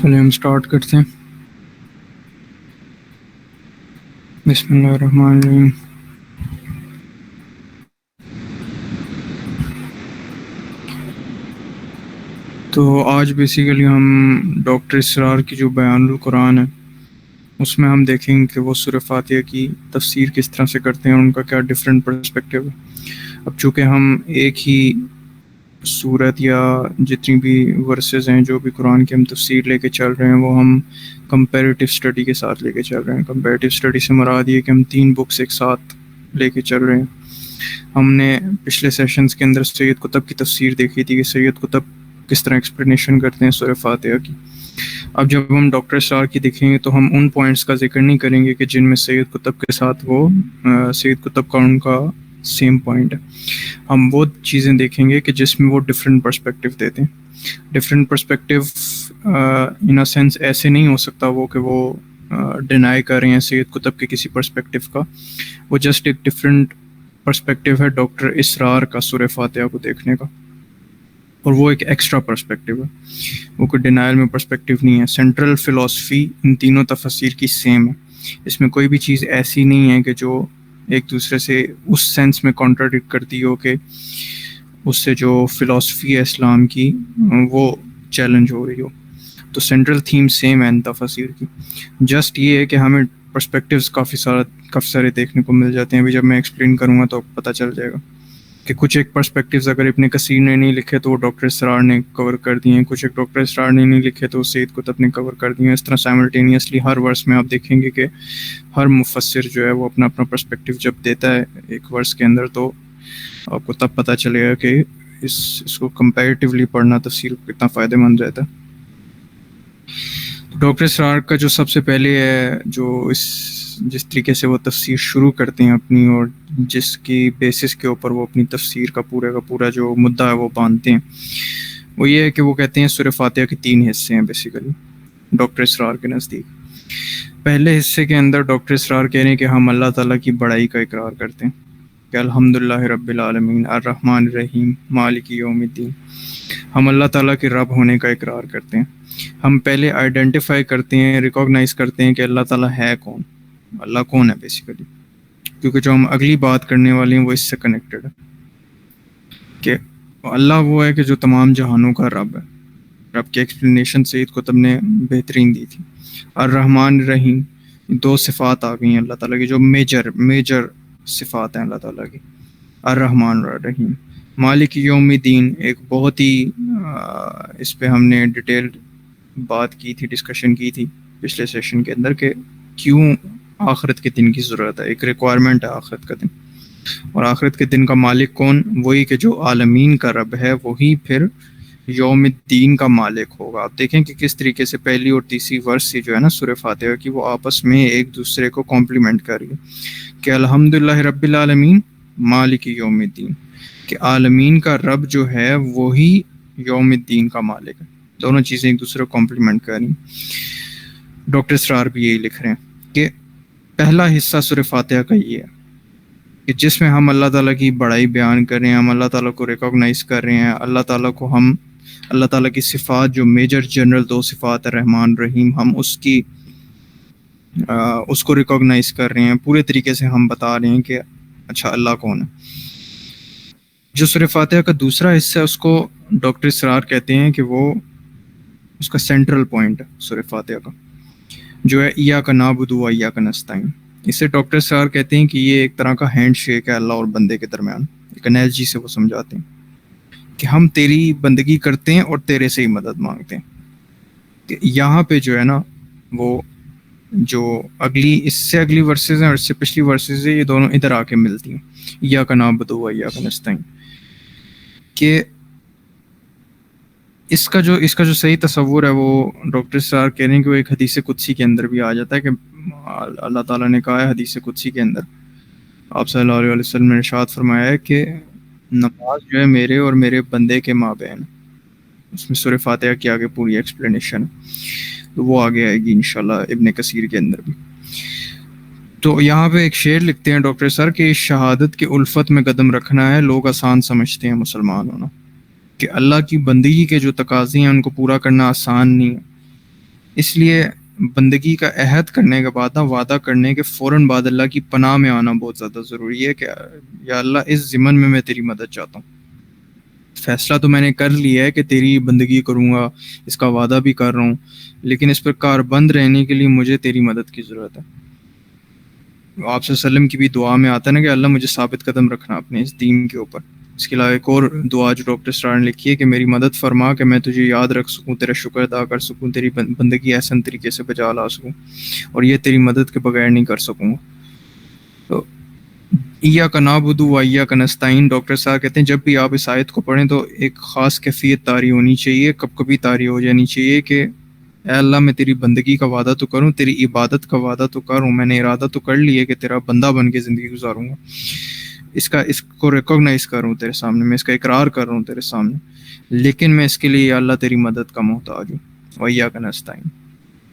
چلیں ہم سٹارٹ کرتے ہیں. بسم اللہ الرحمن الرحیم. تو آج بیسیکلی ہم ڈاکٹر اسرار کی جو بیان القرآن ہے اس میں ہم دیکھیں گے کہ وہ سورہ فاتحہ کی تفسیر کس طرح سے کرتے ہیں، ان کا کیا ڈفرینٹ پرسپیکٹیو ہے. اب چونکہ ہم ایک ہی صورت یا جتنی بھی ورسز ہیں جو بھی قرآن کی ہم تفسیر لے کے چل رہے ہیں وہ ہم کمپیریٹیو اسٹڈی کے ساتھ لے کے چل رہے ہیں. کمپیریٹیو اسٹڈی سے مراد یہ کہ ہم 3 بکس ایک ساتھ لے کے چل رہے ہیں. ہم نے پچھلے سیشنز کے اندر سید قطب کی تفسیر دیکھی تھی کہ سید قطب کس طرح ایکسپلینیشن کرتے ہیں سورہ فاتحہ کی. اب جب ہم ڈاکٹر اسرار کی دیکھیں گے تو ہم ان پوائنٹس کا ذکر نہیں کریں گے کہ جن میں سید قطب کے ساتھ وہ سید قطب کا ان کا سیم پوائنٹ ہے. ہم وہ چیزیں دیکھیں گے کہ جس میں وہ ڈفرینٹ پرسپیکٹیو دیتے ہیں. Different perspective in a sense ایسے نہیں ہو سکتا وہ کہ وہ ڈینائی کر رہے ہیں سید قطب کے کسی پرسپیکٹیو کا. وہ جسٹ ایک ڈفرینٹ پرسپیکٹیو ہے ڈاکٹر اسرار کا سورہ فاتحہ کو دیکھنے کا، اور وہ ایک ایکسٹرا پرسپیکٹیو ہے، وہ کوئی ڈینائل میں پرسپیکٹیو نہیں ہے. سینٹرل فلاسفی ان تینوں تفاسیر کی سیم ہے. اس میں کوئی بھی چیز ایسی نہیں ہے کہ جو ایک دوسرے سے اس سینس میں کانٹراڈکٹ کرتی ہو کہ اس سے جو فلاسفی ہے اسلام کی وہ چیلنج ہو رہی ہو. تو سینٹرل تھیم سیم ہے ان تفاسیر کی. جسٹ یہ ہے کہ ہمیں پرسپیکٹیوز کافی سارے دیکھنے کو مل جاتے ہیں. ابھی جب میں ایکسپلین کروں گا تو پتہ چل جائے گا کہ کچھ ایک پرسپیکٹیوز اگر ابن کثیر نے نہیں لکھے تو وہ ڈاکٹر اسرار نے کور کر دیے ہیں، کچھ ایک ڈاکٹر اسرار نے نہیں لکھے تو سید قطب نے کور کر دیے ہیں. اس طرح سائملٹینیسلی ہر ورس میں آپ دیکھیں گے کہ ہر مفسر جو ہے وہ اپنا اپنا پرسپیکٹیو جب دیتا ہے ایک ورس کے اندر تو آپ کو تب پتہ چلے گا کہ اس کو کمپیریٹیولی پڑھنا تفسیر کتنا فائدہ مند رہتا ہے. ڈاکٹر اسرار کا جو سب سے پہلے ہے جو جس طریقے سے وہ تفسیر شروع کرتے ہیں اپنی، اور جس کی بیسس کے اوپر وہ اپنی تفسیر کا پورا جو مدعا ہے وہ باندھتے ہیں، وہ یہ ہے کہ وہ کہتے ہیں سورہ فاتحہ کے 3 حصے ہیں بیسیکلی ڈاکٹر اسرار کے نزدیک. پہلے حصے کے اندر ڈاکٹر اسرار کہہ رہے ہیں کہ ہم اللہ تعالیٰ کی بڑائی کا اقرار کرتے ہیں کہ الحمدللہ رب العالمین الرحمن الرحیم مالک یوم الدین. ہم اللہ تعالیٰ کے رب ہونے کا اقرار کرتے ہیں. ہم پہلے آئیڈینٹیفائی کرتے ہیں، ریکوگنائز کرتے ہیں کہ اللہ تعالیٰ ہے کون، اللہ کون ہے بیسیکلی، کیونکہ جو ہم اگلی بات کرنے والے ہیں وہ اس سے کنیکٹڈ ہے کہ اللہ وہ ہے کہ جو تمام جہانوں کا رب ہے. رب کی ایکسپلینیشن سید قطب نے بہترین دی تھی. الرحمن الرحیم 2 صفات آ گئی ہیں اللہ تعالیٰ کی جو میجر صفات ہیں اللہ تعالیٰ کی، الرحمن الرحیم. مالک یوم الدین ایک بہت ہی اس پہ ہم نے ڈیٹیل بات کی تھی، ڈسکشن کی تھی پچھلے سیشن کے اندر کہ کیوں آخرت کے دن کی ضرورت ہے. ایک ریکوائرمنٹ ہے آخرت کا دن، اور آخرت کے دن کا مالک کون؟ وہی کہ جو عالمین کا رب ہے وہی پھر یوم الدین کا مالک ہوگا. آپ دیکھیں کہ کس طریقے سے پہلی اور تیسری ورس سے جو ہے نا سورہ فاتحہ کی وہ آپس میں ایک دوسرے کو کمپلیمنٹ کر رہی ہے کہ الحمدللہ رب العالمین مالک یوم الدین، کہ عالمین کا رب جو ہے وہی یوم الدین کا مالک ہے. دونوں چیزیں ایک دوسرے کو کمپلیمنٹ کر رہی ہیں. ڈاکٹر اسرار بھی یہی لکھ رہے ہیں کہ پہلا حصہ سورہ فاتحہ کا یہ ہے کہ جس میں ہم اللہ تعالیٰ کی بڑائی بیان کر رہے ہیں، ہم اللہ تعالیٰ کو ریکوگنائز کر رہے ہیں، اللہ تعالیٰ کو ہم اللہ تعالیٰ کی صفات جو میجر جنرل 2 صفات ہے رحمان رحیم، ہم اس کو ریکوگنائز کر رہے ہیں. پورے طریقے سے ہم بتا رہے ہیں کہ اچھا اللہ کون ہے. جو سورہ فاتحہ کا دوسرا حصہ ہے اس کو ڈاکٹر اسرار کہتے ہیں کہ وہ اس کا سینٹرل پوائنٹ ہے سورہ فاتحہ کا، جو ہے ایاک نعبد و ایاک نستعین. اسے ڈاکٹر اسرار کہتے ہیں کہ یہ ایک طرح کا ہینڈ شیک ہے اللہ اور بندے کے درمیان. ایک انالوجی سے وہ سمجھاتے ہیں کہ ہم تیری بندگی کرتے ہیں اور تیرے سے ہی مدد مانگتے ہیں. کہ یہاں پہ جو ہے نا وہ جو اس سے اگلی ورسز ہیں اور اس سے پچھلی ورسز ہیں، یہ دونوں ادھر آ کے ملتی ہیں. ایاک نعبد و ایاک نستعین کہ اس کا جو صحیح تصور ہے وہ ڈاکٹر اسرار کہہ رہے ہیں کہ وہ ایک حدیث قدسی کے اندر بھی آ جاتا ہے کہ اللہ تعالیٰ نے کہا ہے حدیث قدسی کے اندر، آپ صلی اللہ علیہ وسلم نے ارشاد فرمایا ہے کہ نماز جو ہے میرے اور میرے بندے کے مابین. اس میں سورہ فاتحہ کی آگے پوری ایکسپلینیشن تو وہ آگے آئے گی انشاءاللہ ابن کثیر کے اندر بھی. تو یہاں پہ ایک شعر لکھتے ہیں ڈاکٹر سر کہ شہادت کے الفت میں قدم رکھنا ہے، لوگ آسان سمجھتے ہیں مسلمان ہونا. کہ اللہ کی بندگی کے جو تقاضے ہیں ان کو پورا کرنا آسان نہیں ہے. اس لیے بندگی کا عہد کرنے کے بعد وعدہ کرنے کے فوراً بعد اللہ کی پناہ میں آنا بہت زیادہ ضروری ہے کہ یا اللہ اس ضمن میں تیری مدد چاہتا ہوں. فیصلہ تو میں نے کر لیا ہے کہ تیری بندگی کروں گا، اس کا وعدہ بھی کر رہا ہوں، لیکن اس پر کاربند رہنے کے لیے مجھے تیری مدد کی ضرورت ہے. آپ صلی اللہ علیہ وسلم کی بھی دعا میں آتا ہے نا کہ اللہ مجھے ثابت قدم رکھنا اپنے اس دین کے اوپر. اس کے علاوہ ایک اور دعا جو ڈاکٹر اسرار نے لکھی ہے کہ میری مدد فرما کہ میں تجھے یاد رکھ سکوں، تیرا شکر ادا کر سکوں، تیری بندگی احسن طریقے سے بجا لا سکوں، اور یہ تیری مدد کے بغیر نہیں کر سکوں گا. تو ایاک نعبد و ایاک نستعین، ڈاکٹر صاحب کہتے ہیں جب بھی آپ اس آیت کو پڑھیں تو ایک خاص کیفیت طاری ہونی چاہیے، کبھی طاری ہو جانی چاہیے کہ اے اللہ میں تیری بندگی کا وعدہ تو کروں، تیری عبادت کا وعدہ تو کروں، میں نے ارادہ تو کر لی ہے کہ تیرا بندہ بن کے زندگی گزاروں گا، اس کو ریکوگنائز کروں تیرے سامنے، میں اس کا اقرار کر رہا ہوں تیرے سامنے، لیکن میں اس کے لیے یا اللہ تیری مدد کا محتاج ہوں. وَإِيَّاكَ نَسْتَعِينُ،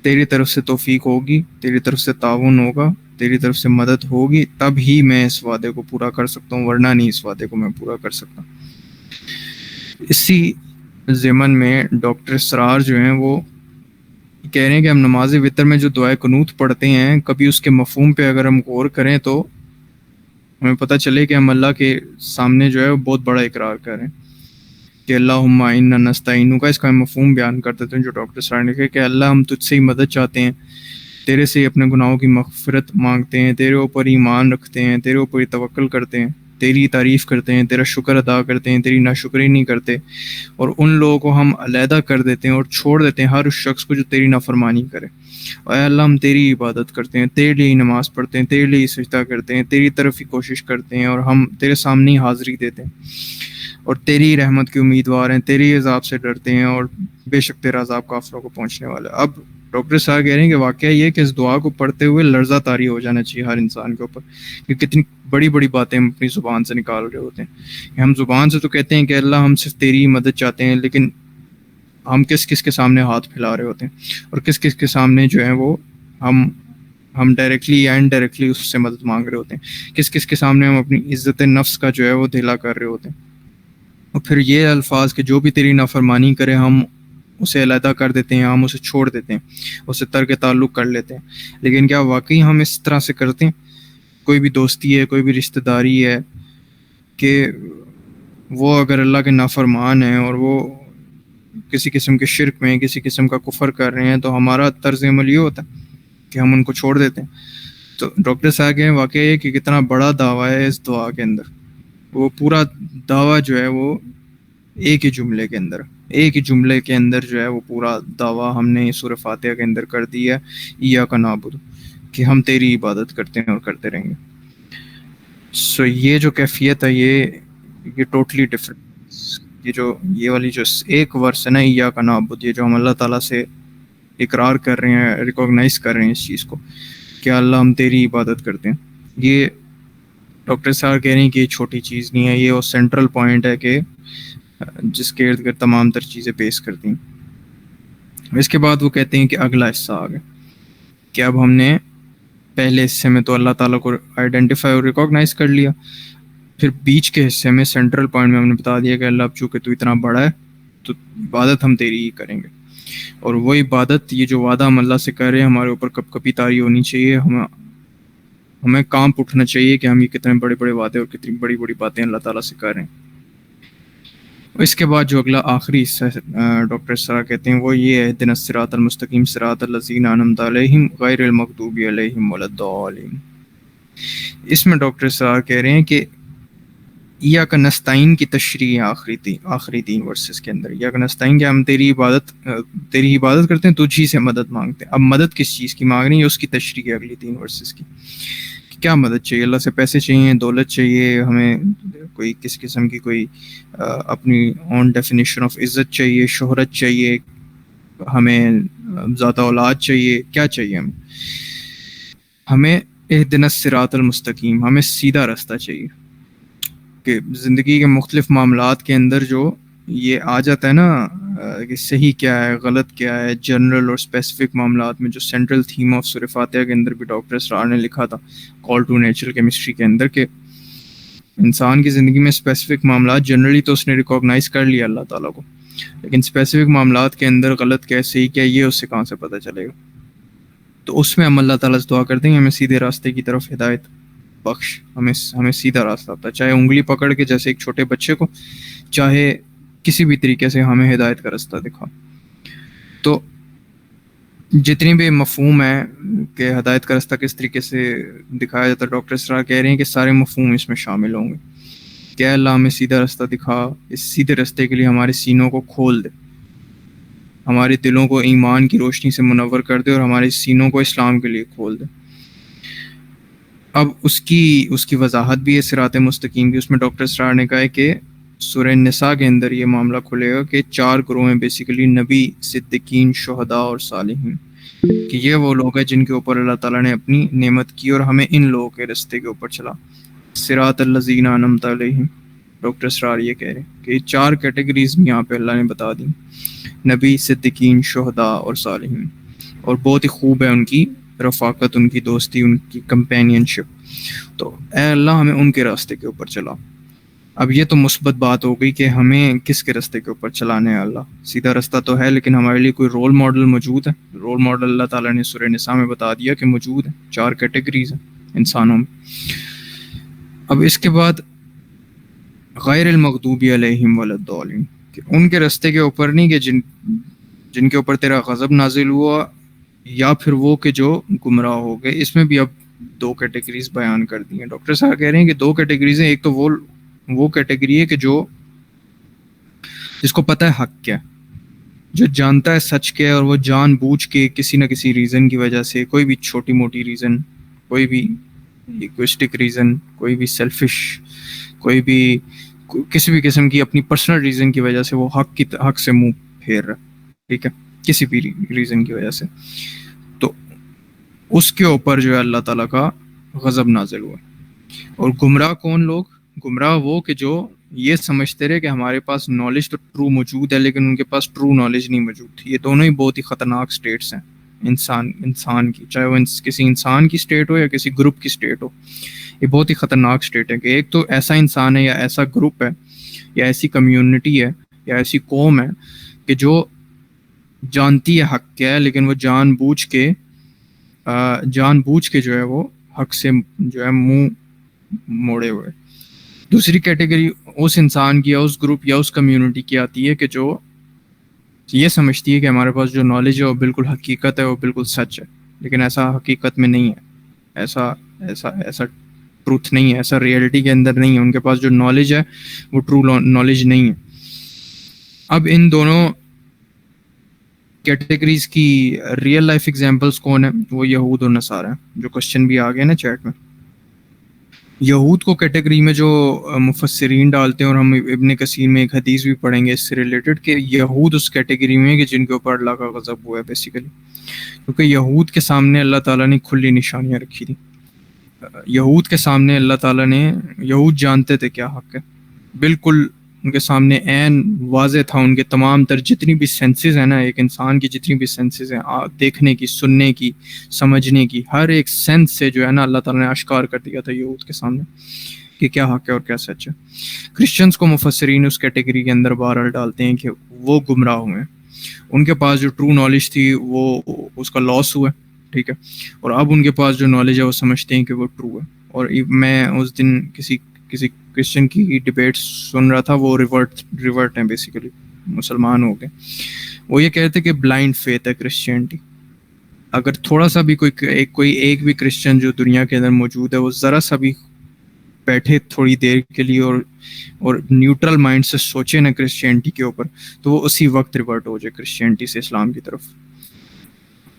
تیری طرف سے توفیق ہوگی، تیری طرف سے تعاون ہوگا، تیری طرف سے مدد ہوگی، تب ہی میں اس وعدے کو پورا کر سکتا ہوں، ورنہ نہیں اس وعدے کو میں پورا کر سکتا. اسی ضمن میں ڈاکٹر اسرار جو ہیں وہ کہہ رہے ہیں کہ ہم نماز وتر میں جو دعائے قنوت پڑھتے ہیں، کبھی اس کے مفہوم پہ اگر ہم غور کریں تو ہمیں پتہ چلے کہ ہم اللہ کے سامنے جو ہے وہ بہت بڑا اقرار کر رہے ہیں کہ اللہم انا نستعینک کا اس کا مفہوم بیان کر دیتے ہیں جو ڈاکٹر اسرار نے کہا کہ اللہ ہم تجھ سے ہی مدد چاہتے ہیں، تیرے سے ہی اپنے گناہوں کی مغفرت مانگتے ہیں، تیرے اوپر ایمان رکھتے ہیں، تیرے اوپر ہی توکل کرتے ہیں، تیری تعریف کرتے ہیں، تیرا شکر ادا کرتے ہیں، تیری ناشکری نہیں کرتے، اور ان لوگوں کو ہم علیحدہ کر دیتے ہیں اور چھوڑ دیتے ہیں ہر اس شخص کو جو تیری نافرمانی کرے. اور اے اللہ ہم تیری عبادت کرتے ہیں، تیرے لیے ہی نماز پڑھتے ہیں، تیرے لیے ہی سجدہ کرتے ہیں، تیری طرف ہی کوشش کرتے ہیں، اور ہم تیرے سامنے ہی حاضری دیتے ہیں، اور تیری رحمت کے امیدوار ہیں، تیری عذاب سے ڈرتے ہیں، اور بے شک تیرا عذاب کافروں کو پہنچنے والا ہے. اب ڈاکٹر صاحب کہہ رہے ہیں کہ واقعہ یہ کہ اس دعا کو پڑھتے ہوئے لرزہ طاری ہو جانا چاہیے ہر انسان کے اوپر کہ کتنی بڑی بڑی باتیں ہم اپنی زبان سے نکال رہے ہوتے ہیں. ہم زبان سے تو کہتے ہیں کہ اللہ ہم صرف تیری مدد چاہتے ہیں، لیکن ہم کس کس کے سامنے ہاتھ پھیلا رہے ہوتے ہیں، اور کس کس کے سامنے جو ہے وہ ہم ڈائریکٹلی یا انڈائریکٹلی اس سے مدد مانگ رہے ہوتے ہیں، کس کس کے سامنے ہم اپنی عزت نفس کا جو ہے وہ دھیلا کر رہے ہوتے ہیں. اور پھر یہ الفاظ کہ جو بھی تیری نافرمانی کرے ہم اسے علیحدہ کر دیتے ہیں، ہم اسے چھوڑ دیتے ہیں، اسے ترک تعلق کر لیتے ہیں. لیکن کیا واقعی ہم اس طرح سے کرتے ہیں؟ کوئی بھی دوستی ہے، کوئی بھی رشتہ داری ہے کہ وہ اگر اللہ کے نافرمان ہیں اور وہ کسی قسم کے شرک میں، کسی قسم کا کفر کر رہے ہیں، تو ہمارا طرز عمل یہ ہوتا ہے کہ ہم ان کو چھوڑ دیتے ہیں. تو ڈاکٹر صاحب کہیں واقعی ہے کہ کتنا بڑا دعویٰ ہے اس دعا کے اندر. وہ پورا دعویٰ جو ہے وہ ایک ہی جملے کے اندر جو ہے وہ پورا دعویٰ ہم نے سورہ فاتحہ کے اندر کر دیا ہے، ایاک نعبد، کہ ہم تیری عبادت کرتے ہیں اور کرتے رہیں گے. سو یہ جو کیفیت ہے یہ ٹوٹلی ڈفرینٹ. یہ والی جو ایک ورس ہے نا ایاک نعبد، یہ جو ہم اللہ تعالیٰ سے اقرار کر رہے ہیں، ریکوگنائز کر رہے ہیں اس چیز کو کہ اللہ ہم تیری عبادت کرتے ہیں، یہ ڈاکٹر صاحب کہہ رہے ہیں کہ یہ چھوٹی چیز نہیں ہے، یہ وہ سینٹرل پوائنٹ ہے کہ جس کے ارد گرد تمام تر چیزیں پیش کرتی ہیں. اس کے بعد وہ کہتے ہیں کہ اگلا حصہ آ گیا کہ اب ہم نے پہلے حصے میں تو اللہ تعالیٰ کو آئیڈینٹیفائی اور ریکوگنائز کر لیا، پھر بیچ کے حصے میں سینٹرل پوائنٹ میں ہم نے بتا دیا کہ اللہ اب چونکہ تو اتنا بڑا ہے تو عبادت ہم تیری ہی کریں گے. اور وہ عبادت، یہ جو وعدہ ہم اللہ سے کر رہے ہیں، ہمارے اوپر کب کبھی طاری ہونی چاہیے، ہمیں کانپ اٹھنا چاہیے کہ ہم یہ کتنے بڑے بڑے وعدے اور کتنی بڑی بڑی باتیں اللہ تعالیٰ سے کر رہے ہیں. اس کے بعد جو اگلا آخری حصہ ڈاکٹر سرا کہتے ہیں وہ یہ ہے اهدنا الصراط المستقیم صراط الذین انعمت علیہم غیر المغضوب علیہم ولا الضالین. اس میں ڈاکٹر سرا کہہ رہے ہیں کہ ایاک نستعین کی تشریح آخری 3 ورسز کے اندر. ایاک نستعین کہ ہم تیری عبادت کرتے ہیں، تجھ ہی سے مدد مانگتے ہیں. اب مدد کس چیز کی مانگ رہی ہے، اس کی تشریح ہے اگلی 3 ورسز کی. کیا مدد چاہیے؟ اللہ سے پیسے چاہیے، دولت چاہیے، ہمیں کوئی کس قسم کی کوئی اپنی اون ڈیفینیشن آف عزت چاہیے، شہرت چاہیے، ہمیں زیادہ اولاد چاہیے، کیا چاہیے ہمیں اهدنا الصراط المستقیم، ہمیں سیدھا رستہ چاہیے. کہ زندگی کے مختلف معاملات کے اندر جو یہ آ جاتا ہے نا کہ صحیح کیا ہے، غلط کیا ہے، جنرل اور اسپیسیفک معاملات میں، جو سینٹرل تھیم آف سورہ فاتحہ کے اندر بھی ڈاکٹر اسرار نے لکھا تھا کال ٹو نیچرل کیمسٹری کے اندر، کہ انسان کی زندگی میں اسپیسیفک معاملات جنرلی تو اس نے ریکوگنائز کر لیا اللہ تعالیٰ کو، لیکن اسپیسیفک معاملات کے اندر غلط کیا صحیح کیا یہ اس سے کہاں سے پتہ چلے گا؟ تو اس میں ہم اللہ تعالیٰ سے دعا کرتے ہیں ہمیں سیدھے راستے کی طرف ہدایت بخش، ہمیں سیدھا راستہ ہوتا ہے، چاہے انگلی پکڑ کے جیسے ایک چھوٹے بچے کو، چاہے کسی بھی طریقے سے ہمیں ہدایت کا راستہ دکھا۔ تو جتنی بھی مفہوم ہے کہ ہدایت کا راستہ کس طریقے سے دکھایا جاتا ہے، ڈاکٹر اسرار کہہ رہے ہیں کہ سارے مفہوم اس میں شامل ہوں گے کہ اللہ ہمیں سیدھا راستہ دکھا، اس سیدھے راستے کے لیے ہمارے سینوں کو کھول دے، ہمارے دلوں کو ایمان کی روشنی سے منور کر دے اور ہمارے سینوں کو اسلام کے لیے کھول دے۔ اب اس کی وضاحت بھی ہے صراط مستقیم کی، اس میں ڈاکٹر اسرار نے کہا ہے کہ سورہ نساء کے اندر یہ معاملہ کھلے گا کہ 4 گروہ ہیں بیسیکلی، نبی، صدیقین، شہداء اور صالحین، کہ یہ وہ لوگ ہیں جن کے اوپر اللہ تعالیٰ نے اپنی نعمت کی اور ہمیں ان لوگوں کے راستے کے اوپر چلا، صراط الذین انعمت علیہم۔ ڈاکٹر اسرار یہ کہہ رہے ہیں کہ 4 کیٹیگریز بھی یہاں پہ اللہ نے بتا دی، نبی، صدیقین، شہداء اور صالحین، اور بہت ہی خوب ہے ان کی رفاقت، ان کی دوستی، ان کی کمپینین شپ۔ تو اے اللہ ہمیں ان کے راستے کے اوپر چلا۔ اب یہ تو مثبت بات ہو گئی کہ ہمیں کس کے راستے کے اوپر چلانے ہیں، اللہ سیدھا راستہ تو ہے، لیکن ہمارے لیے کوئی رول ماڈل موجود ہے؟ رول ماڈل اللہ تعالیٰ نے سورہ نساء میں بتا دیا کہ موجود ہے، 4 کیٹیگریز ہیں انسانوں میں۔ اب اس کے بعد غیر المغضوب علیہم ولا الضالین، کہ ان کے راستے کے اوپر نہیں کہ جن کے اوپر تیرا غضب نازل ہوا، یا پھر وہ کہ جو گمراہ ہو گئے۔ اس میں بھی اب 2 کیٹیگریز بیان کر دی ہیں۔ ڈاکٹر صاحب کہہ رہے ہیں کہ 2 کیٹیگریز ہیں، ایک تو وہ کیٹیگری ہے کہ جس کو پتہ ہے حق کیا ہے، جو جانتا ہے سچ کیا ہے، اور وہ جان بوجھ کے کسی نہ کسی ریزن کی وجہ سے، کوئی بھی چھوٹی موٹی ریزن، کوئی بھی ایگوئسٹک ریزن، کوئی بھی سیلفش، کوئی بھی کسی بھی قسم کی اپنی پرسنل ریزن کی وجہ سے وہ حق سے منہ پھیر رہا ہے، ٹھیک ہے، کسی بھی ریزن کی وجہ سے، تو اس کے اوپر جو ہے اللہ تعالیٰ کا غضب نازل ہوا۔ اور گمراہ کون لوگ؟ گمراہ وہ کہ جو یہ سمجھتے رہے کہ ہمارے پاس نالج تو ٹرو موجود ہے، لیکن ان کے پاس ٹرو نالج نہیں موجود تھی۔ یہ دونوں ہی بہت ہی خطرناک سٹیٹس ہیں انسان کی، چاہے وہ کسی انسان کی سٹیٹ ہو یا کسی گروپ کی سٹیٹ ہو، یہ بہت ہی خطرناک سٹیٹ ہے کہ ایک تو ایسا انسان ہے یا ایسا گروپ ہے یا ایسی کمیونٹی ہے یا ایسی قوم ہے کہ جو جانتی ہے حق کیا ہے، لیکن وہ جان بوجھ کے جو ہے وہ حق سے جو ہے منہ موڑے ہوئے۔ دوسری کیٹیگری اس انسان کی یا اس گروپ یا اس کمیونٹی کی آتی ہے کہ جو یہ سمجھتی ہے کہ ہمارے پاس جو نالج ہے وہ بالکل حقیقت ہے، وہ بالکل سچ ہے، لیکن ایسا حقیقت میں نہیں ہے، ایسا ٹروتھ نہیں ہے، ایسا ریئلٹی کے اندر نہیں ہے۔ ان کے پاس جو نالج ہے وہ ٹرو نالج نہیں ہے۔ اب ان دونوں کیٹیگریز کی ریئل لائف ایگزامپلس کون ہیں؟ وہ یہود اور نصارہ ہیں، جو کوسچن بھی آ گئے نا چیٹ میں۔ یہود کو کیٹیگری میں جو مفسرین ڈالتے ہیں، اور ہم ابن کثیر میں ایک حدیث بھی پڑھیں گے اس سے ریلیٹڈ، کہ یہود اس کیٹیگری میں کہ جن کے اوپر اللہ کا غضب ہوا ہے بیسیکلی، کیونکہ یہود کے سامنے اللہ تعالیٰ نے کھلی نشانیاں رکھی تھی۔ یہود کے سامنے اللہ تعالیٰ نے، یہود جانتے تھے کیا حق ہے، بالکل ان کے سامنے عین واضح تھا۔ ان کے تمام تر جتنی بھی سینسز ہیں نا، ایک انسان کی جتنی بھی سینسز ہیں، دیکھنے کی، سننے کی، سمجھنے کی، ہر ایک سینس سے جو ہے نا اللہ تعالیٰ نے اشکار کر دیا تھا یہود کے سامنے کہ کیا حق ہے اور کیا سچ ہے۔ کرسچنز کو مفسرین اس کیٹیگری کے اندر بہرحال ڈالتے ہیں کہ وہ گمراہ ہوئے ہیں، ان کے پاس جو ٹرو نالج تھی وہ اس کا لاس ہوا ہے، ٹھیک ہے، اور اب ان کے پاس جو نالج ہے وہ سمجھتے ہیں کہ وہ ٹرو ہے۔ اور میں اس دن کسی کرسچن کی ڈیبیٹ سن رہا تھا، وہ ریورٹ ہیں بیسیکلی، مسلمان ہو گئے۔ وہ یہ کہتے کہ بلائنڈ فیتھ ہے کرسچینٹی۔ اگر تھوڑا سا بھی کوئی ایک بھی کرسچن جو دنیا کے اندر موجود ہے، وہ ذرا سا بھی بیٹھے تھوڑی دیر کے لیے اور نیوٹرل مائنڈ سے سوچے نا کرسچینٹی کے اوپر، تو وہ اسی وقت ریورٹ ہو جائے کرسچینٹی سے اسلام کی طرف،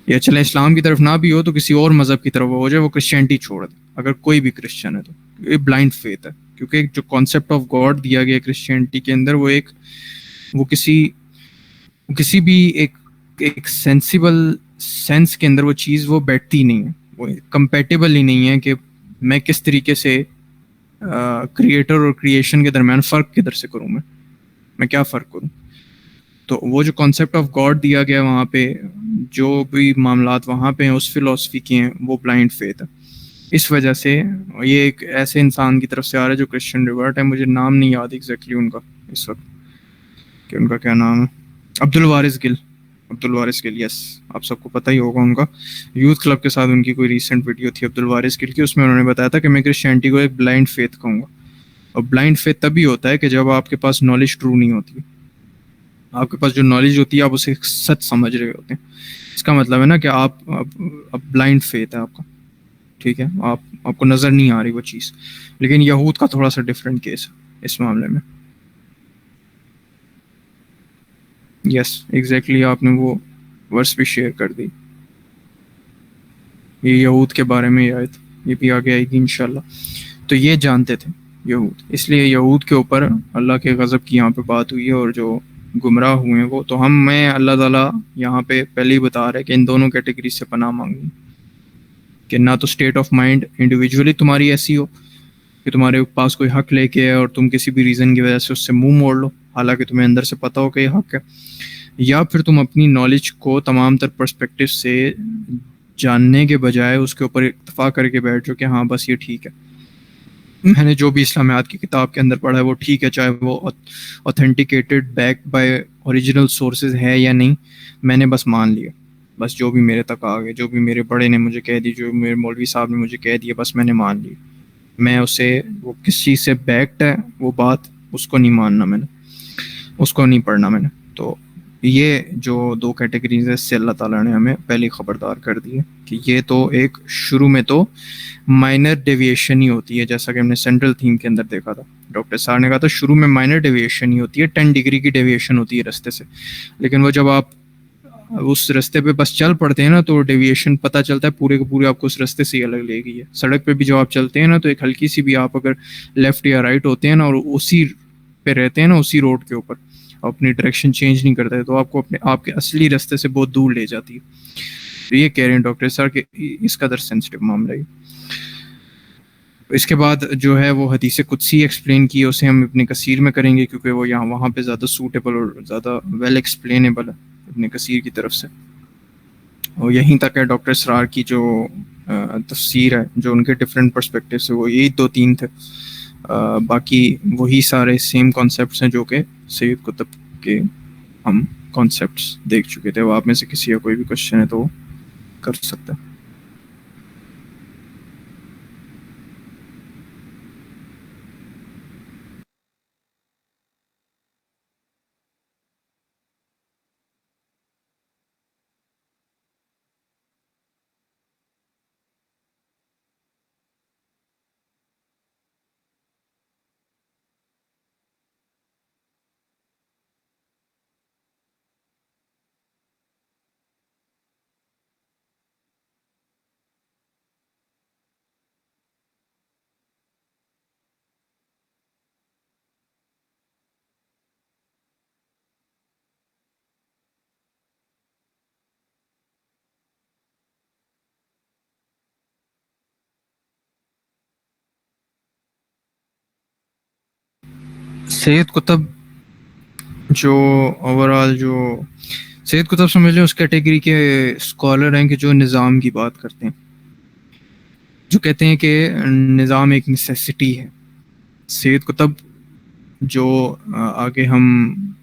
یا چلے اسلام کی طرف نہ بھی ہو تو کسی اور مذہب کی طرف ہو جائے، وہ کرسچینٹی چھوڑ دے اگر کوئی بھی کرسچن ہے تو۔ یہ بلائنڈ فیتھ ہے، کیونکہ جو کانسیپٹ آف گاڈ دیا گیا کرسچینٹی کے اندر، وہ کسی بھی ایک سینسیبل سینس کے اندر وہ چیز وہ بیٹھتی نہیں ہے، وہ کمپیٹیبل ہی نہیں ہے کہ میں کس طریقے سے کریٹر اور کریشن کے درمیان فرق کدھر سے کروں، میں کیا فرق کروں۔ تو وہ جو کانسیپٹ آف گاڈ دیا گیا وہاں پہ، جو بھی معاملات وہاں پہ ہیں اس فلاسفی کے ہیں، وہ بلائنڈ فیتھ ہے۔ اس وجہ سے یہ ایک ایسے انسان کی طرف سے آ رہا ہے جو کرسچن ریورٹ ہے، مجھے نام نہیں یاد ایگزیکٹلی ان کا اس وقت، کہ ان کا کیا نام ہے، عبد الوارث گل. عبد الوارث گل، یس، آپ سب کو پتہ ہی ہوگا ان کا. یوتھ کلب کے ساتھ ان کی کوئی ریسنٹ ویڈیو تھی عبد الوارث گل کی، اس میں انہوں نے بتایا تھا کہ میں کرسچینٹی کو ایک بلائنڈ فیتھ کہوں گا. اور بلائنڈ فیتھ تبھی ہوتا ہے کہ جب آپ کے پاس نالج ٹرو نہیں ہوتی. آپ کے پاس جو نالج ہوتی ہے آپ اسے سچ سمجھ رہے ہوتے ہیں. اس کا مطلب ہے نا کہ آپ بلائنڈ فیتھ ہے آپ کا، ٹھیک ہے، آپ کو نظر نہیں آ رہی وہ چیز. لیکن یہود کا تھوڑا سا ڈفرینٹ کیس ہے اس معاملے میں. یس ایگزیکٹلی، آپ نے وہ ورس بھی شیئر کر دی. یہ یہود کے بارے میں آیت، یہ بھی آگے آئے گی انشاءاللہ. تو یہ جانتے تھے یہود، اس لیے یہود کے اوپر اللہ کے غضب کی یہاں پہ بات ہوئی ہے. اور جو گمراہ ہوئے ہیں وہ تو میں اللہ تعالیٰ یہاں پہ پہلے ہی بتا رہے کہ ان دونوں کیٹیگری سے پناہ مانگوں کہ نہ تو اسٹیٹ آف مائنڈ انڈیویجولی تمہاری ایسی ہو کہ تمہارے پاس کوئی حق لے کے اور تم کسی بھی ریزن کی وجہ سے اس سے منہ موڑ لو حالانکہ تمہیں اندر سے پتہ ہو کہ یہ حق ہے، یا پھر تم اپنی نالج کو تمام تر پرسپیکٹو سے جاننے کے بجائے اس کے اوپر اکتفا کر کے بیٹھ جاؤ کہ ہاں بس یہ ٹھیک ہے، میں نے جو بھی اسلامیات کی کتاب کے اندر پڑھا ہے وہ ٹھیک ہے، چاہے وہ authenticated back by original sources ہے یا نہیں، میں نے بس مان لیا. بس جو بھی میرے تک آ گئے، جو بھی میرے بڑے نے مجھے کہہ دی، جو میرے مولوی صاحب نے مجھے کہہ دیا، بس میں نے مان لی. میں اسے وہ کس چیز سے بیکڈ ہے وہ بات، اس کو نہیں ماننا، میں نے اس کو نہیں پڑھنا میں نے. تو یہ جو دو کیٹیگریز ہے اس سے اللہ تعالیٰ نے ہمیں پہلے خبردار کر دی ہے کہ یہ تو ایک شروع میں تو مائنر ڈیویشن ہی ہوتی ہے، جیسا کہ ہم نے سینٹرل تھیم کے اندر دیکھا تھا. ڈاکٹر صاحب نے کہا تھا شروع میں مائنر ڈیویشن ہی ہوتی ہے، 10 ڈگری کی ڈیویشن ہوتی ہے رستے سے. لیکن وہ جب آپ اس رستے پہ بس چل پڑتے ہیں نا تو ڈیویشن پتہ چلتا ہے پورے کے پورے آپ کو اس رستے سے ہی الگ لے گئی ہے. سڑک پہ بھی جب آپ چلتے ہیں نا تو ایک ہلکی سی بھی آپ اگر لیفٹ یا رائٹ ہوتے ہیں نا اور اسی پہ رہتے ہیں نا، اسی روڈ کے اوپر اپنی ڈائریکشن چینج نہیں کرتے تو آپ کو آپ کے اصلی رستے سے بہت دور لے جاتی ہے. تو یہ کہہ رہے ہیں ڈاکٹر صاحب کہ اس قدر سینسٹیو معاملہ ہے. اس کے بعد جو ہے وہ حدیث قدسی ایکسپلین کی، اسے ہم ابن کثیر میں کریں گے کیونکہ وہ وہاں پہ زیادہ سوٹیبل اور زیادہ ویل ایکسپلینیبل ہے ابن کثیر کی طرف سے. اور یہیں تک ہے ڈاکٹر اسرار کی جو تفسیر ہے، جو ان کے ڈفرینٹ پرسپیکٹو سے، وہ یہی 2-3 تھے. باقی وہی سارے سیم کانسیپٹس ہیں جو کہ سید قطب کے ہم کانسیپٹس دیکھ چکے تھے. وہ آپ میں سے کسی کا کوئی بھی کوشچن ہے تو وہ کر سکتا ہے. سید قطب جو اوور آل جو سید قطب سمجھ لیں اس کیٹیگری کے اسکالر ہیں کہ جو نظام کی بات کرتے ہیں، جو کہتے ہیں کہ نظام ایک نیسیسٹی ہے. سید قطب جو آگے ہم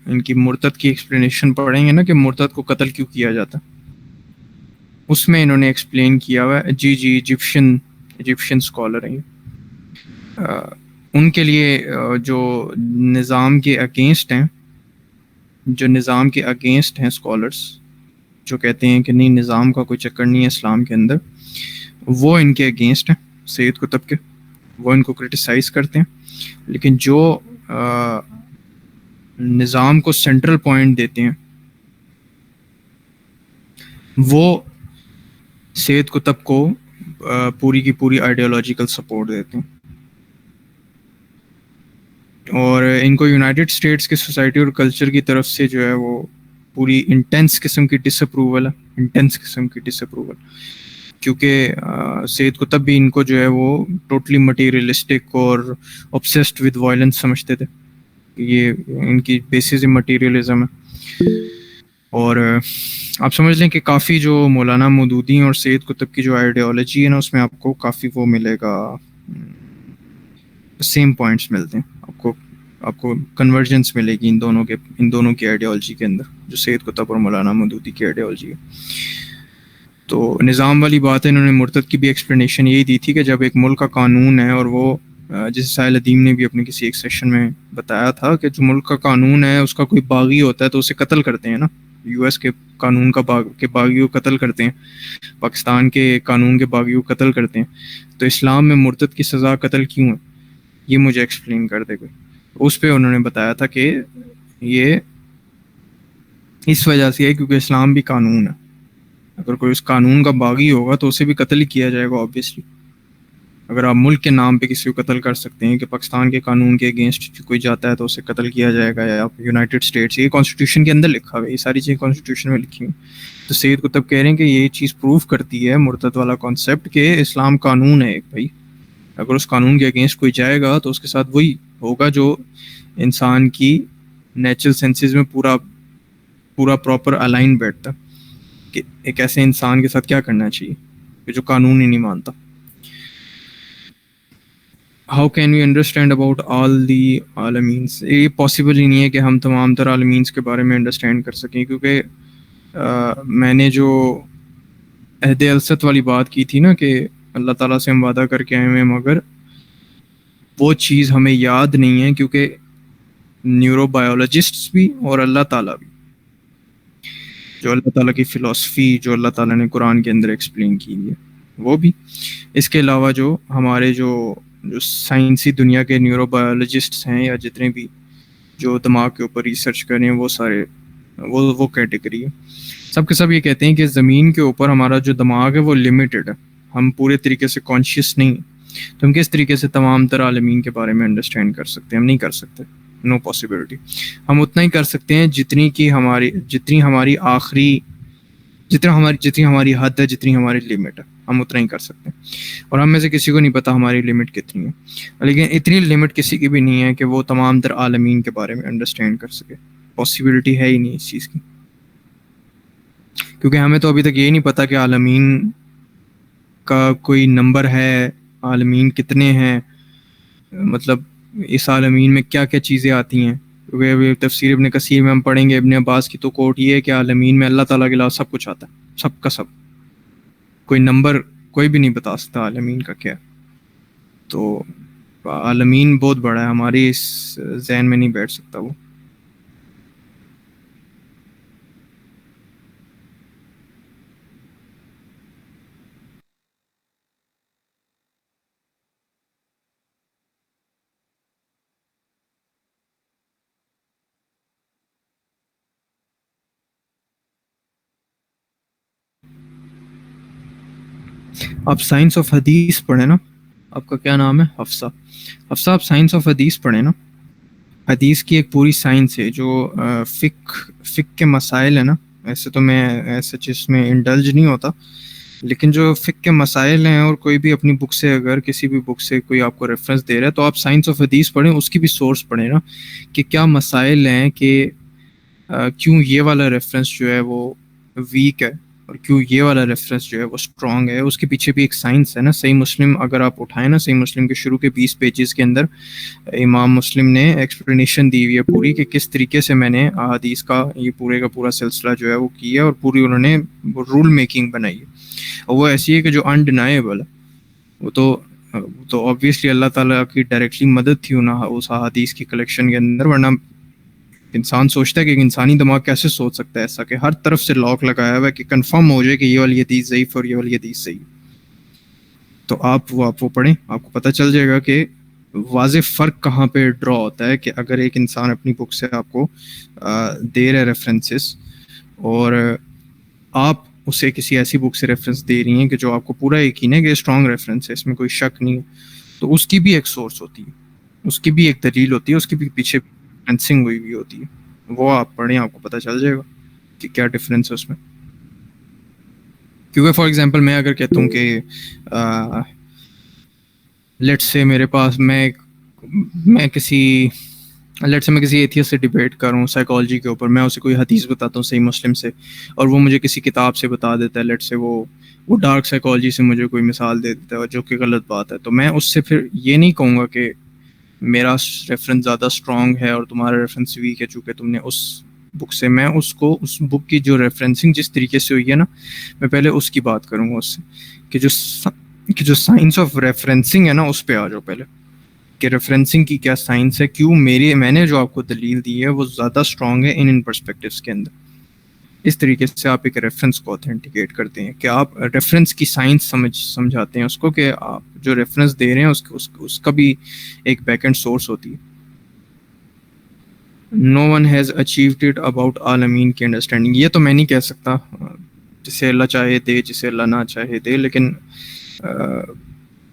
ان کی مرتد کی ایکسپلینیشن پڑھیں گے نا کہ مرتد کو قتل کیوں کیا جاتا، اس میں انہوں نے ایکسپلین کیا ہوا ہے. جی ایجپشین اسکالر ہیں. ان کے لیے جو نظام کے اگینسٹ ہیں، جو نظام کے اگینسٹ ہیں اسکالرس، جو کہتے ہیں کہ نہیں نظام کا کوئی چکر نہیں ہے اسلام کے اندر، وہ ان کے اگینسٹ ہیں سید قطب کے، وہ ان کو کرٹیسائز کرتے ہیں. لیکن جو نظام کو سینٹرل پوائنٹ دیتے ہیں وہ سید قطب کو پوری کی پوری آئیڈیالوجیکل سپورٹ دیتے ہیں. اور ان کو یونائٹڈ اسٹیٹس کی سوسائٹی اور کلچر کی طرف سے جو ہے وہ پوری انٹینس قسم کی ڈس اپروول ہے، انٹینس قسم کی ڈس اپروول، کیونکہ سید قطب بھی ان کو جو ہے وہ ٹوٹلی مٹیریلسٹک اور obsessed with وائلنس سمجھتے تھے. یہ ان کی بیسز مٹیریلزم ہے. اور آپ سمجھ لیں کہ کافی جو مولانا مودودی اور سید قطب کی جو آئیڈیالوجی ہے نا اس میں آپ کو کافی وہ ملے گا، سیم پوائنٹس ملتے ہیں آپ کو. آپ کو کنورجنس ملے گی ان دونوں کی آئیڈیالوجی کے اندر، جو سید قطب اور مولانا مودودی کی آئیڈیالوجی ہے. تو نظام والی بات ہے، انہوں نے مرتد کی بھی ایکسپلینیشن یہی دی تھی کہ جب ایک ملک کا قانون ہے، اور وہ جیسے ساحل ادیم نے بھی اپنے کسی ایک سیشن میں بتایا تھا کہ جو ملک کا قانون ہے اس کا کوئی باغی ہوتا ہے تو اسے قتل کرتے ہیں نا. یو ایس کے قانون کے باغیوں کو قتل کرتے ہیں، پاکستان کے قانون کے باغیوں کو قتل کرتے ہیں. تو اسلام میں مرتد کی سزا قتل کیوں ہے، یہ مجھے ایکسپلین کر دے کوئی. اس پہ انہوں نے بتایا تھا کہ یہ اس وجہ سے ہے کیونکہ اسلام بھی قانون ہے. اگر کوئی اس قانون کا باغی ہوگا تو اسے بھی قتل ہی کیا جائے گا آبویسلی. اگر آپ ملک کے نام پہ کسی کو قتل کر سکتے ہیں کہ پاکستان کے قانون کے اگینسٹ کوئی جاتا ہے تو اسے قتل کیا جائے گا، یا آپ یونائٹڈ اسٹیٹس، یہ کانسٹیٹیوشن کے اندر لکھا ہوا ہے، یہ ساری چیزیں کانسٹیٹیوشن میں لکھی ہوئی. تو سید قطب کہہ رہے ہیں کہ یہ چیز پروف کرتی ہے مرتد والا کانسیپٹ کہ اسلام قانون ہے ایک بھائی. اگر اس قانون کے اگینسٹ کوئی جائے گا تو اس کے ساتھ وہی ہوگا جو انسان کی نیچرل سینسز میں پورا پراپر الائن بیٹھتا کہ ایک ایسے انسان کے ساتھ کیا کرنا چاہیے کہ جو قانون ہی نہیں مانتا. How can we understand about all the aliens? یہ پاسبل ہی نہیں ہے کہ ہم تمام تر عالمینس کے بارے میں انڈرسٹینڈ کر سکیں، کیونکہ میں نے جو عہد الست والی بات کی تھی نا کہ اللہ تعالیٰ سے ہم وعدہ کر کے آئے ہیں، مگر وہ چیز ہمیں یاد نہیں ہے، کیونکہ نیورو بایولوجسٹس بھی اور اللہ تعالیٰ بھی، جو اللہ تعالیٰ کی فلسفی جو اللہ تعالیٰ نے قرآن کے اندر ایکسپلین کی ہے وہ بھی. اس کے علاوہ جو ہمارے جو سائنسی دنیا کے نیورو بایولوجسٹس ہیں یا جتنے بھی جو دماغ کے اوپر ریسرچ کریں، وہ سارے وہ کیٹیگری ہے. سب کے سب یہ کہتے ہیں کہ زمین کے اوپر ہمارا جو دماغ ہے وہ لمیٹڈ ہے، ہم پورے طریقے سے کانشیس نہیں ہیں. تو ہم کس طریقے سے تمام تر عالمین کے بارے میں انڈرسٹینڈ کر سکتے ہیں؟ ہم نہیں کر سکتے، نو پاسبلٹی. ہم اتنا ہی کر سکتے ہیں جتنی ہماری حد ہے، جتنی ہماری لمٹ ہے، ہم اتنا ہی کر سکتے ہیں. اور ہم میں سے کسی کو نہیں پتا ہماری لمٹ کتنی ہے، لیکن اتنی لمٹ کسی کی بھی نہیں ہے کہ وہ تمام تر عالمین کے بارے میں انڈرسٹینڈ کر سکے. پاسبلٹی ہے ہی نہیں اس چیز کی، کیونکہ ہمیں تو ابھی تک یہ نہیں پتا کہ عالمین کا کوئی نمبر ہے، عالمین کتنے ہیں، مطلب اس عالمین میں کیا کیا چیزیں آتی ہیں. کیونکہ تفسیر ابن کثیر میں ہم پڑھیں گے، ابن عباس کی تو کوٹ یہ ہے کہ عالمین میں اللہ تعالیٰ کے علاوہ سب کچھ آتا ہے، سب کا سب. کوئی نمبر کوئی بھی نہیں بتا سکتا عالمین کا کیا. تو عالمین بہت بڑا ہے، ہماری اس ذہن میں نہیں بیٹھ سکتا وہ. آپ سائنس آف حدیث پڑھیں نا، آپ کا کیا نام ہے؟ حفصہ. حفصہ آپ سائنس آف حدیث پڑھیں نا. حدیث کی ایک پوری سائنس ہے جو فقہ کے مسائل ہے نا. ایسے تو میں ایسے چیز میں انڈلج نہیں ہوتا، لیکن جو فقہ کے مسائل ہیں، اور کوئی بھی اپنی بک سے اگر کسی بھی بک سے کوئی آپ کو ریفرنس دے رہا ہے تو آپ سائنس آف حدیث پڑھیں، اس کی بھی سورس پڑھیں نا کہ کیا مسائل ہیں، کہ کیوں یہ والا ریفرنس جو ہے وہ ویک ہے اور کیوں یہ والا ریفرنس جو ہے وہ اسٹرانگ ہے. اس کے پیچھے بھی ایک سائنس ہے نا. صحیح مسلم اگر آپ اٹھائیں نا، صحیح مسلم کے شروع کے 20 پیجز کے اندر امام مسلم نے ایکسپلینیشن دی ہوئی ہے پوری کہ کس طریقے سے میں نے حدیث کا یہ پورے کا پورا سلسلہ جو ہے وہ کیا، اور پوری انہوں نے رول میکنگ بنائی ہے. اور وہ ایسی ہے کہ جو انڈینائیبل ہے. وہ تو آبویسلی اللہ تعالیٰ کی ڈائریکٹلی مدد تھی اس حدیث کی کلیکشن کے اندر، ورنہ انسان سوچتا ہے کہ ایک انسانی دماغ کیسے سوچ سکتا ہے ایسا کہ ہر طرف سے لاک لگایا ہوا ہے کہ کنفرم ہو جائے کہ یہ والی حدیث ضعیف اور یہ والی حدیث صحیح. تو آپ وہ پڑھیں، آپ کو پتہ چل جائے گا کہ واضح فرق کہاں پہ ڈرا ہوتا ہے. کہ اگر ایک انسان اپنی بک سے آپ کو دے رہے ریفرنسز، اور آپ اسے کسی ایسی بک سے ریفرنس دے رہی ہیں کہ جو آپ کو پورا یقین ہے کہ اسٹرانگ ریفرنس ہے، اس میں کوئی شک نہیں ہے، تو اس کی بھی ایک سورس ہوتی ہے، اس کی بھی ایک دلیل ہوتی ہے، اس کی بھی پیچھے ریفرنسنگ ہوئی بھی ہوتی ہے. وہ آپ پڑھیں، آپ کو پتہ چل جائے گا کہ کیا ڈفرینس ہے اس میں. کیونکہ فار ایگزامپل میں اگر کہتا ہوں کہ لیٹ سے میرے پاس میں کسی ایتھیسٹ سے ڈیبیٹ کروں سائیکالوجی کے اوپر، میں اسے کوئی حدیث بتاتا ہوں صحیح مسلم سے، اور وہ مجھے کسی کتاب سے بتا دیتا ہے، لیٹ سے وہ ڈارک سائیکالوجی سے مجھے کوئی مثال دے دیتا ہے جو کہ غلط بات ہے، تو میں اس سے پھر یہ نہیں کہوں گا کہ میرا ریفرنس زیادہ اسٹرانگ ہے اور تمہارا ریفرنس ویک ہے، چونکہ تم نے اس بک سے، میں اس کو اس بک کی جو ریفرنسنگ جس طریقے سے ہوئی ہے نا، میں پہلے اس کی بات کروں گا اس سے، کہ جو سائنس آف ریفرنسنگ ہے نا اس پہ آ جاؤ پہلے، کہ ریفرنسنگ کی کیا سائنس ہے، کیوں میں نے جو آپ کو دلیل دی ہے وہ زیادہ اسٹرانگ ہے ان پرسپیکٹیوز کے اندر. اس طریقے سے آپ ایک ریفرنس کو اوتھینٹیکیٹ کرتے ہیں، کہ آپ ریفرنس کی سائنس سمجھاتے ہیں اس کو، کہ آپ جو ریفرنس دے رہے ہیں اس کا بھی ایک بیک اینڈ سورس ہوتی ہے. No one has achieved it about aliens کی انڈرسٹینڈنگ. یہ تو میں نہیں کہہ سکتا، جسے اللہ چاہے دے، جسے اللہ نہ چاہے دے، لیکن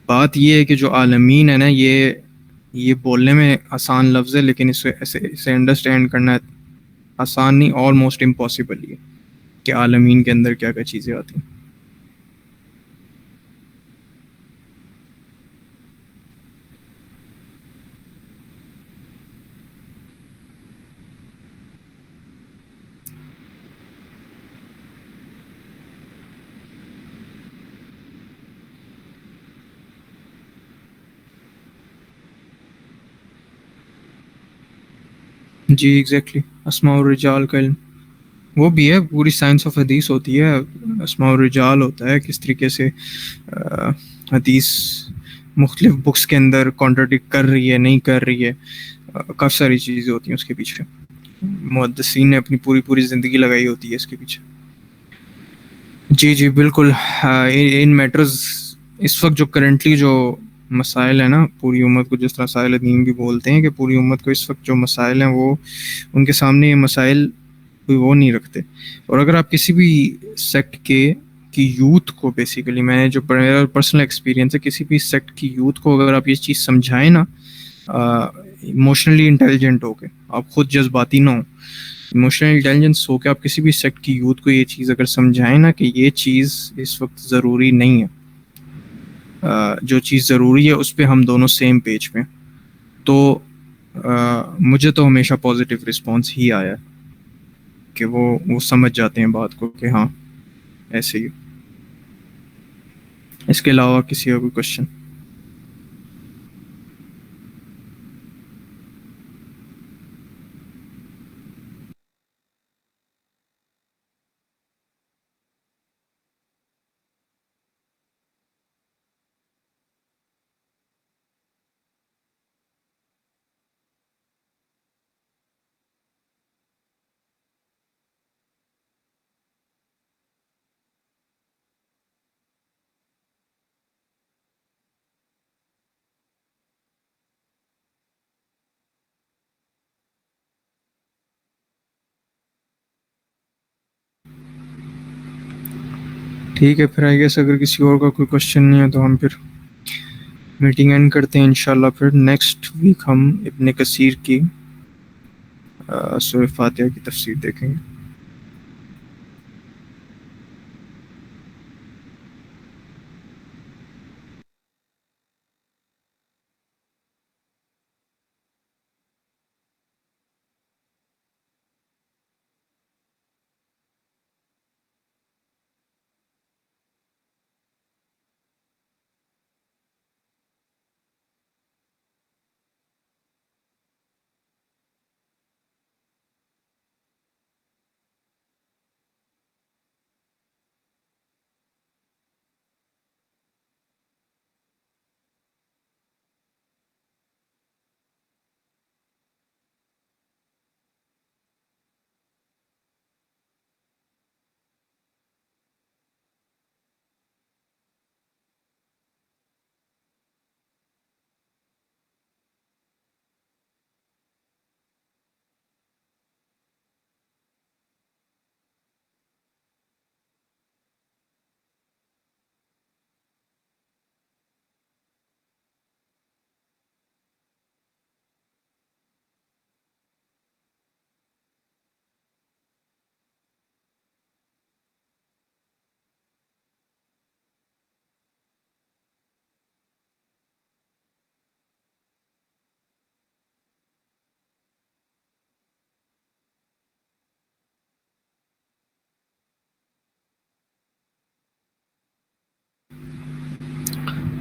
بات یہ ہے کہ جو عالمین ہے نا، یہ بولنے میں آسان لفظ ہے، لیکن اسے انڈرسٹینڈ کرنا آسان نہیں، آلموسٹ امپاسبل ہی ہے کہ عالمین کے اندر کیا کیا چیزیں آتی ہیں. جی ایگزیکٹلی، اسماء الرجال کا علم وہ بھی ہے، پوری سائنس آف حدیث ہوتی ہے. اسماء الرجال ہوتا ہے کس طریقے سے حدیث مختلف بکس کے اندر کانٹرڈکٹ کر رہی ہے، نہیں کر رہی ہے، کافی ساری چیزیں ہوتی ہیں اس کے پیچھے. محدثین نے اپنی پوری زندگی لگائی ہوتی ہے اس کے پیچھے. جی جی بالکل. ان میٹرز اس وقت جو کرنٹلی جو مسائل ہیں نا پوری امت کو، جس طرح سائل دین بھی بولتے ہیں کہ پوری امت کو اس وقت جو مسائل ہیں وہ ان کے سامنے یہ مسائل کوئی وہ نہیں رکھتے. اور اگر آپ کسی بھی سیکٹ کی یوتھ کو، بیسیکلی میں نے جو پرسنل ایکسپیرینس ہے، کسی بھی سیکٹ کی یوتھ کو اگر آپ یہ چیز سمجھائیں نا، ایموشنلی انٹیلیجنٹ ہو کے، آپ خود جذباتی نہ ہو، ایموشنل انٹیلیجنس ہو کے آپ کسی بھی سیکٹ کی یوتھ کو یہ چیز اگر سمجھائیں نا کہ یہ چیز اس وقت ضروری نہیں ہے، جو چیز ضروری ہے اس پہ ہم دونوں سیم پیج پہ، تو مجھے تو ہمیشہ پازیٹیو رسپانس ہی آیا کہ وہ سمجھ جاتے ہیں بات کو کہ ہاں ایسے ہی. اس کے علاوہ کسی کا کوئی کوشچن؟ ٹھیک ہے پھر، آئی گیس اگر کسی اور کا کوئی کوشچن نہیں ہے تو ہم پھر میٹنگ اینڈ کرتے ہیں انشاءاللہ. پھر نیکسٹ ویک ہم ابن کثیر کی سورہ فاتحہ کی تفسیر دیکھیں گے.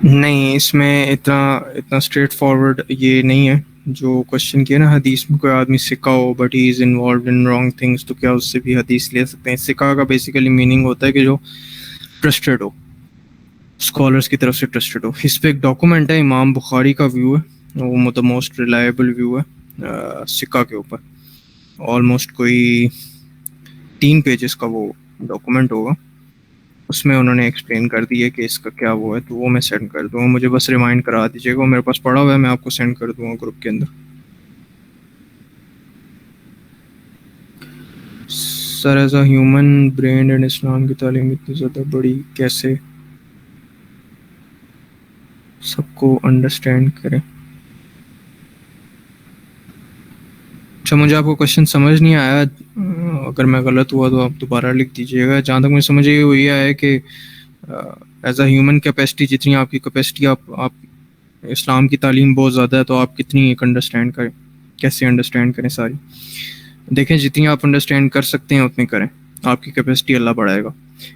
نہیں، اس میں اتنا اسٹریٹ فارورڈ یہ نہیں ہے جو کوشچن کیا نا. حدیث میں کوئی آدمی سکہ ہو but he is involved in wrong things, تو کیا اس سے بھی حدیث لے سکتے ہیں؟ سکہ کا بیسیکلی میننگ ہوتا ہے کہ جو ٹرسٹڈ ہو، اسکالرس کی طرف سے ٹرسٹڈ ہو. اس پہ ایک ڈاکومنٹ ہے، امام بخاری کا ویو ہے، وہ دا موسٹ ریلائبل ویو ہے سکہ کے اوپر. آلموسٹ کوئی 3 پیجز کا وہ ڈاکومنٹ ہوگا. اس میں انہوں نے ایکسپلین کر دی ہے کہ اس کا کیا وہ ہے، تو وہ میں سینڈ کر دوں گا. مجھے بس ریمائنڈ کرا دیجیے گا، وہ میرے پاس پڑا ہوا ہے، میں آپ کو سینڈ کر دوں گا گروپ کے اندر. Sir as a human brain and اسلام کی تعلیم اتنی زیادہ بڑی کیسے سب کو انڈرسٹینڈ کریں؟ اچھا، مجھے آپ کو کوشچن سمجھ نہیں آیا، اگر میں غلط ہوا تو آپ دوبارہ لکھ دیجیے گا. جہاں تک مجھے سمجھ یہ ہے کہ ایز اے ہیومن کیپیسٹی، جتنی آپ کی کیپیسٹی، آپ اسلام کی تعلیم بہت زیادہ ہے، تو آپ کتنی ایک انڈرسٹینڈ کریں، کیسے انڈرسٹینڈ کریں ساری. دیکھیں، جتنی آپ انڈرسٹینڈ کر سکتے ہیں اتنی کریں. آپ کی کیپیسٹی اللہ بڑھائے گا.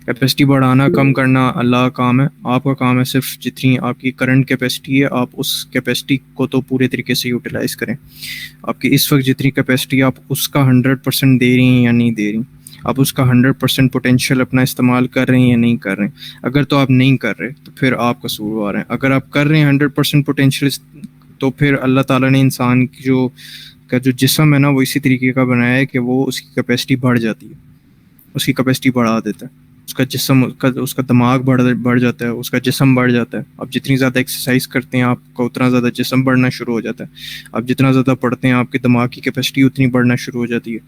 کیپیسٹی بڑھانا کم کرنا اللہ کا کام ہے. آپ کا کام ہے صرف جتنی آپ کی کرنٹ کیپیسٹی ہے آپ اس کیپیسٹی کو تو پورے طریقے سے یوٹیلائز کریں. آپ کی اس وقت جتنی کیپیسٹی آپ اس کا 100% دے رہی ہیں یا نہیں دے رہی، آپ اس کا 100% پوٹینشیل اپنا استعمال کر رہے ہیں یا نہیں کر رہے ہیں. اگر تو آپ نہیں کر رہے تو پھر آپ قصوروار ہیں. اگر آپ کر رہے ہیں 100% پوٹینشیل، تو پھر اللہ تعالیٰ نے انسان کی کا جو جسم ہے نا، وہ اسی طریقے کا بنایا ہے کہ وہ اس کی کیپیسٹی بڑھ جاتی ہے، اس کی کیپیسٹی بڑھا دیتا ہے. اس کا جسم، اس کا دماغ بڑھ جاتا ہے، اس کا جسم بڑھ جاتا ہے. آپ جتنی زیادہ ایکسرسائز کرتے ہیں آپ کا اتنا زیادہ جسم بڑھنا شروع ہو جاتا ہے. آپ جتنا زیادہ پڑھتے ہیں آپ کے دماغ کی کیپیسٹی اتنی بڑھنا شروع ہو جاتی ہے.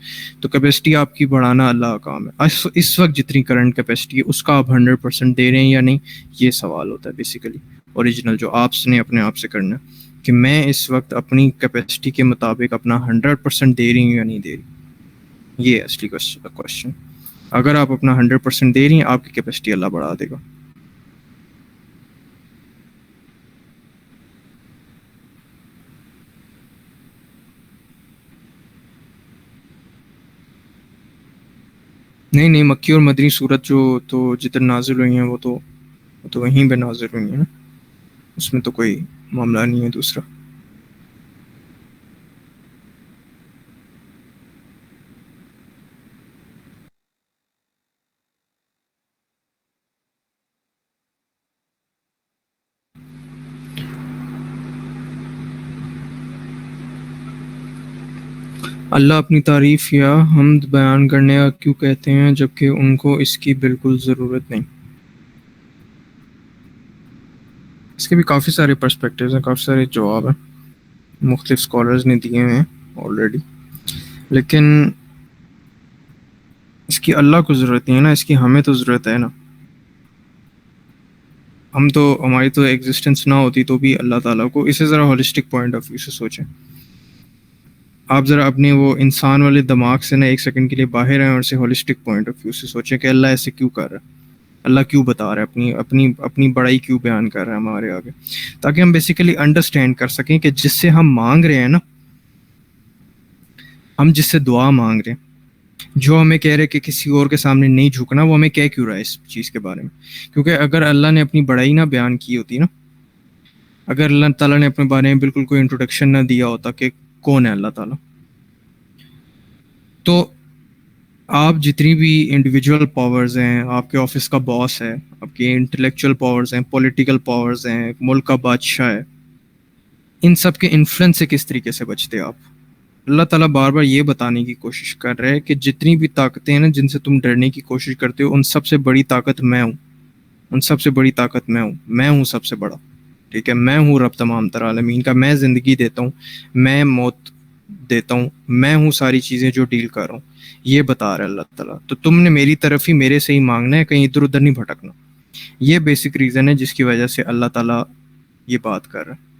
تو کیپیسٹی آپ کی بڑھانا اللہ کا کام ہے. اس وقت جتنی کرنٹ کیپیسٹی ہے اس کا آپ 100% دے رہے ہیں یا نہیں، یہ سوال ہوتا ہے بیسیکلی اوریجنل جو آپ نے اپنے آپ سے کرنا ہے، کہ میں اس وقت اپنی کیپیسٹی کے مطابق اپنا 100% دے رہی ہوں یا نہیں دے رہی. یہ ہے اصلی کوشچن. اگر آپ اپنا 100% دے رہی ہیں، آپ کی کیپیسٹی اللہ بڑھا دے گا. نہیں، مکی اور مدنی صورت جو تو جتن نازل ہوئی ہیں وہ تو وہیں پہ نازل ہوئی ہیں نا، اس میں تو کوئی معاملہ نہیں ہے دوسرا. اللہ اپنی تعریف یا حمد بیان کرنے کا کیوں کہتے ہیں جبکہ ان کو اس کی بالکل ضرورت نہیں؟ اس کے بھی کافی سارے پرسپیکٹیوز ہیں، کافی سارے جواب ہیں، مختلف اسکالرز نے دیے ہوئے ہیں آلریڈی. لیکن اس کی اللہ کو ضرورت نہیں ہے نا، اس کی ہمیں تو ضرورت ہے نا. ہماری تو ایگزسٹنس نہ ہوتی تو بھی اللہ تعالیٰ کو. اسے ذرا ہولسٹک پوائنٹ آف ویو سے سوچیں. آپ ذرا اپنے وہ انسان والے دماغ سے نا ایک سیکنڈ کے لیے باہر آئیں اور اسے ہولسٹک پوائنٹ آف ویو سے سوچیں کہ اللہ ایسے کیوں کر رہا ہے، اللہ کیوں بتا رہا ہے، اپنی بڑائی کیوں بیان کر رہا ہے ہمارے آگے، تاکہ ہم بیسیکلی انڈرسٹینڈ کر سکیں کہ جس سے ہم مانگ رہے ہیں نا، ہم جس سے دعا مانگ رہے ہیں، جو ہمیں کہہ رہے کہ کسی اور کے سامنے نہیں جھکنا، وہ ہمیں کہہ کیوں رہا ہے اس چیز کے بارے میں؟ کیونکہ اگر اللہ نے اپنی بڑائی نہ بیان کی ہوتی نا، اگر اللہ تعالیٰ نے اپنے بارے میں بالکل کوئی انٹروڈکشن نہ دیا ہوتا کہ کون ہے اللہ تعالیٰ، تو آپ جتنی بھی انڈیویجول پاورز ہیں، آپ کے آفس کا باس ہے، آپ کے انٹلیکچوئل پاورز ہیں، پولیٹیکل پاورز ہیں، ملک کا بادشاہ ہے، ان سب کے انفلوئنس سے کس طریقے سے بچتے آپ؟ اللہ تعالیٰ بار بار یہ بتانے کی کوشش کر رہے ہیں کہ جتنی بھی طاقتیں ہیں نا جن سے تم ڈرنے کی کوشش کرتے ہو، ان سب سے بڑی طاقت میں ہوں، ان سب سے بڑی طاقت میں ہوں سب سے بڑا. ٹھیک ہے، میں ہوں رب تمام تر عالمین کا، میں زندگی دیتا ہوں، میں موت دیتا ہوں، میں ہوں ساری چیزیں جو ڈیل کر رہا ہوں. یہ بتا رہا ہے اللہ تعالیٰ. تو تم نے میری طرف ہی، میرے سے ہی مانگنا ہے، کہیں ادھر ادھر نہیں بھٹکنا. یہ بیسک ریزن ہے جس کی وجہ سے اللہ تعالیٰ یہ بات کر رہا ہے.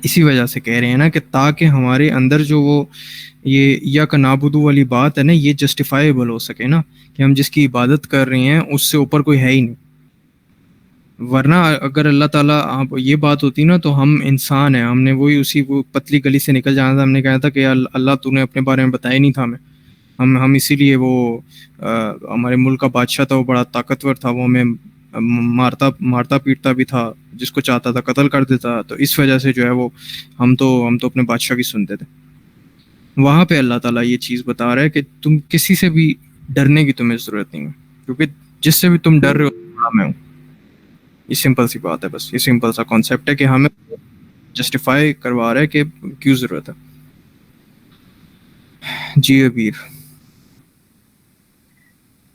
اسی وجہ سے کہہ رہے ہیں نا کہ تاکہ ہمارے اندر جو وہ یہ یا کا نابودو والی بات ہے نا، یہ جسٹیفائیبل ہو سکے نا، کہ ہم جس کی عبادت کر رہے ہیں اس سے اوپر کوئی ہے ہی نہیں. ورنہ اگر اللہ تعالیٰ آپ یہ بات ہوتی نا تو ہم انسان ہیں، ہم نے وہ پتلی گلی سے نکل جانا تھا. ہم نے کہا تھا کہ اللہ تو نے اپنے بارے میں بتایا نہیں تھا ہمیں، ہم اسی لیے وہ ہمارے ملک کا بادشاہ تھا، وہ بڑا طاقتور تھا، وہ ہمیں مارتا پیٹتا بھی تھا، جس کو چاہتا تھا قتل کر دیتا. تو اس وجہ سے جو ہے وہ ہم تو اپنے بادشاہ کی سنتے تھے. وہاں پہ اللہ تعالیٰ یہ چیز بتا رہا ہے کہ تم کسی سے بھی ڈرنے کی تمہیں ضرورت نہیں ہے، کیونکہ جس سے بھی تم ڈر رہے ہو میں ہوں. یہ سمپل سی بات ہے، بس یہ سمپل سا کانسیپٹ ہے کہ ہمیں جسٹیفائی کروا رہا ہے کہ کیوں ضرورت ہے. جی ابیر.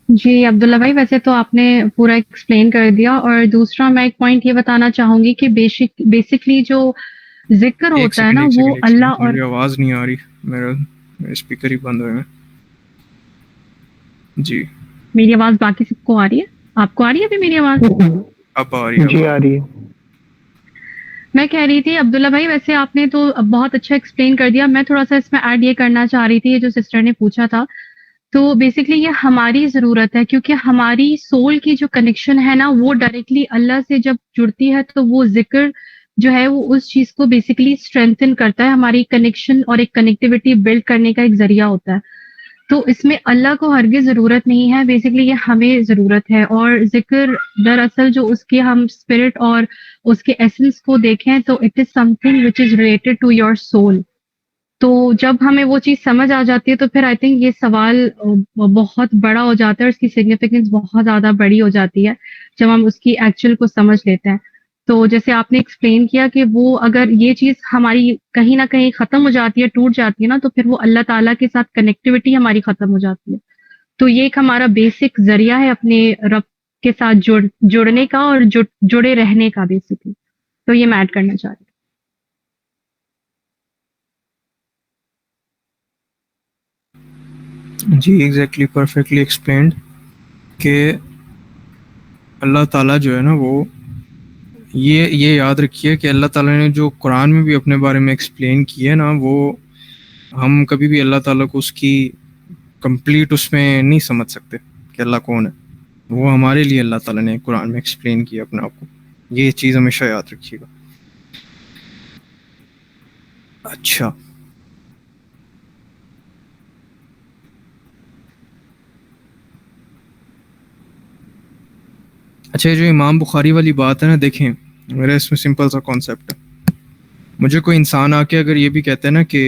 جی عبداللہ بھائی، ویسے تو آپ نے پورا ایکسپلین کر دیا. اور دوسرا میں ایک پوائنٹ یہ بتانا چاہوں گی کہ بیسکلی جو ذکر ایک ہوتا ہے سیکنڈ نا ایک وہ سیکنڈ ایک اللہ سیکنڈ، اور مجھے آواز نہیں آ رہی، میرا اسپیکر ہی بند ہوئے ہیں. جی میری آواز باقی سب کو آ رہی ہے؟ آپ کو آ رہی ہے ابھی میری آواز؟ اب آ رہی ہے. جی آ رہی ہے. میں کہہ رہی تھی عبداللہ بھائی، ویسے آپ نے تو بہت اچھا ایکسپلین کر دیا. میں تھوڑا سا اس میں ایڈ یہ کرنا چاہ رہی تھی، یہ جو سسٹر نے پوچھا تھا. تو بیسکلی یہ ہماری ضرورت ہے، کیونکہ ہماری سول کی جو کنیکشن ہے نا وہ ڈائریکٹلی اللہ سے جب جڑتی ہے تو وہ ذکر جو ہے وہ اس چیز کو بیسکلی اسٹرینتھن کرتا ہے، ہماری کنیکشن اور ایک کنیکٹیوٹی بلڈ کرنے کا ایک ذریعہ ہوتا ہے. تو اس میں اللہ کو ہرگز ضرورت نہیں ہے، بیسکلی یہ ہمیں ضرورت ہے. اور ذکر دراصل جو اس کے ہم اسپرٹ اور اس کے ایسنس کو دیکھیں تو it is something which is related to your soul. تو جب ہمیں وہ چیز سمجھ آ جاتی ہے تو پھر آئی تھنک یہ سوال بہت بڑا ہو جاتا ہے، اور اس کی سگنیفیکینس بہت زیادہ بڑی ہو جاتی ہے جب ہم اس کی ایکچوئل کو سمجھ لیتے ہیں. تو جیسے آپ نے ایکسپلین کیا کہ وہ اگر یہ چیز ہماری کہیں نہ کہیں ختم ہو جاتی ہے، ٹوٹ جاتی ہے نا، تو پھر وہ اللہ تعالیٰ کے ساتھ کنیکٹیوٹی ہماری ختم ہو جاتی ہے. تو یہ ایک ہمارا بیسک ذریعہ ہے اپنے رب کے ساتھ جڑنے کا اور جڑے رہنے کا بیسکلی. تو یہ میں ایڈ کرنا چاہ رہی ہوں. جی ایگزیکٹلی پرفیکٹلی ایکسپلینڈ کہ اللہ تعالیٰ جو ہے نا وہ یہ یاد رکھیے کہ اللہ تعالیٰ نے جو قرآن میں بھی اپنے بارے میں ایکسپلین کی ہے نا، وہ ہم کبھی بھی اللہ تعالیٰ کو اس کی کمپلیٹ اس میں نہیں سمجھ سکتے کہ اللہ کون ہے. وہ ہمارے لیے اللہ تعالیٰ نے قرآن میں ایکسپلین کیا اپنے آپ کو. یہ چیز ہمیشہ یاد رکھیے گا. اچھا اچھا، یہ جو امام بخاری والی بات ہے نا، دیکھیں میرا اس میں سمپل سا کانسیپٹ ہے. مجھے کوئی انسان آ کے اگر یہ بھی کہتا ہے نا کہ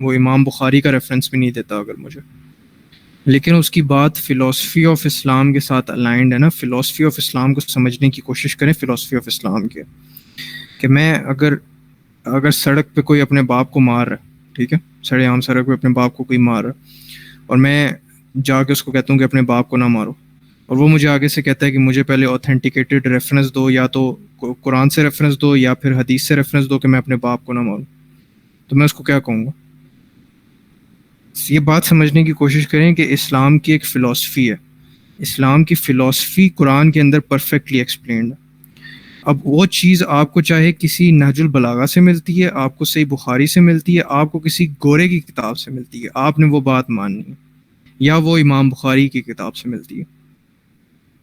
وہ امام بخاری کا ریفرنس بھی نہیں دیتا اگر مجھے، لیکن اس کی بات فلاسفی آف اسلام کے ساتھ الائنڈ ہے نا، فلاسفی آف اسلام کو سمجھنے کی کوشش کریں. فلاسفی آف اسلام کے کہ میں اگر سڑک پہ کوئی اپنے باپ کو مار رہا ہے، ٹھیک ہے، سڑے عام سڑک پہ اپنے باپ کو کوئی مار رہا ہے، اور میں جا کے اس کو کہتا ہوں کہ اپنے باپ کو نہ مارو، اور وہ مجھے آگے سے کہتا ہے کہ مجھے پہلے اوتھینٹیکیٹڈ ریفرنس دو، یا تو قرآن سے ریفرنس دو یا پھر حدیث سے ریفرنس دو کہ میں اپنے باپ کو نہ ماروں، تو میں اس کو کیا کہوں گا؟ یہ بات سمجھنے کی کوشش کریں کہ اسلام کی ایک فلاسفی ہے، اسلام کی فلاسفی قرآن کے اندر پرفیکٹلی ایکسپلینڈ ہے. اب وہ چیز آپ کو چاہے کسی نہج البلاغہ سے ملتی ہے، آپ کو صحیح بخاری سے ملتی ہے، آپ کو کسی گورے کی کتاب سے ملتی ہے، آپ نے وہ بات ماننی ہے، یا وہ امام بخاری کی کتاب سے ملتی ہے،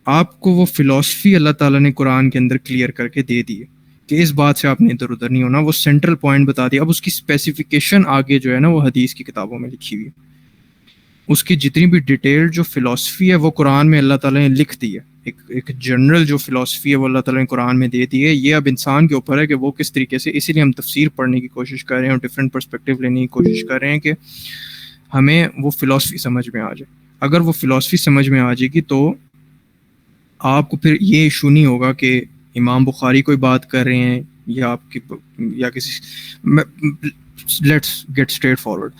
آپ کو وہ فلاسفی اللہ تعالیٰ نے قرآن کے اندر کلیئر کر کے دے دی ہے کہ اس بات سے آپ نے ادھر ادھر نہیں ہونا. وہ سینٹرل پوائنٹ بتا دیا. اب اس کی اسپیسیفکیشن آگے جو ہے نا وہ حدیث کی کتابوں میں لکھی ہوئی ہے. اس کی جتنی بھی ڈیٹیل جو فلاسفی ہے وہ قرآن میں اللہ تعالیٰ نے لکھ دی ہے. ایک جنرل جو فلاسفی ہے وہ اللہ تعالیٰ نے قرآن میں دے دی ہے. یہ اب انسان کے اوپر ہے کہ وہ کس طریقے سے، اسی لیے ہم تفسیر پڑھنے کی کوشش کر رہے ہیں اور ڈفرینٹ پرسپیکٹیو لینے کی کوشش کر رہے ہیں کہ ہمیں وہ فلاسفی سمجھ میں آ جائے. اگر وہ فلاسفی سمجھ میں آ جائے گی تو آپ کو پھر یہ ایشو نہیں ہوگا کہ امام بخاری کوئی بات کر رہے ہیں یا آپ کی یا کسی، لیٹس گیٹ اسٹریٹ فارورڈ،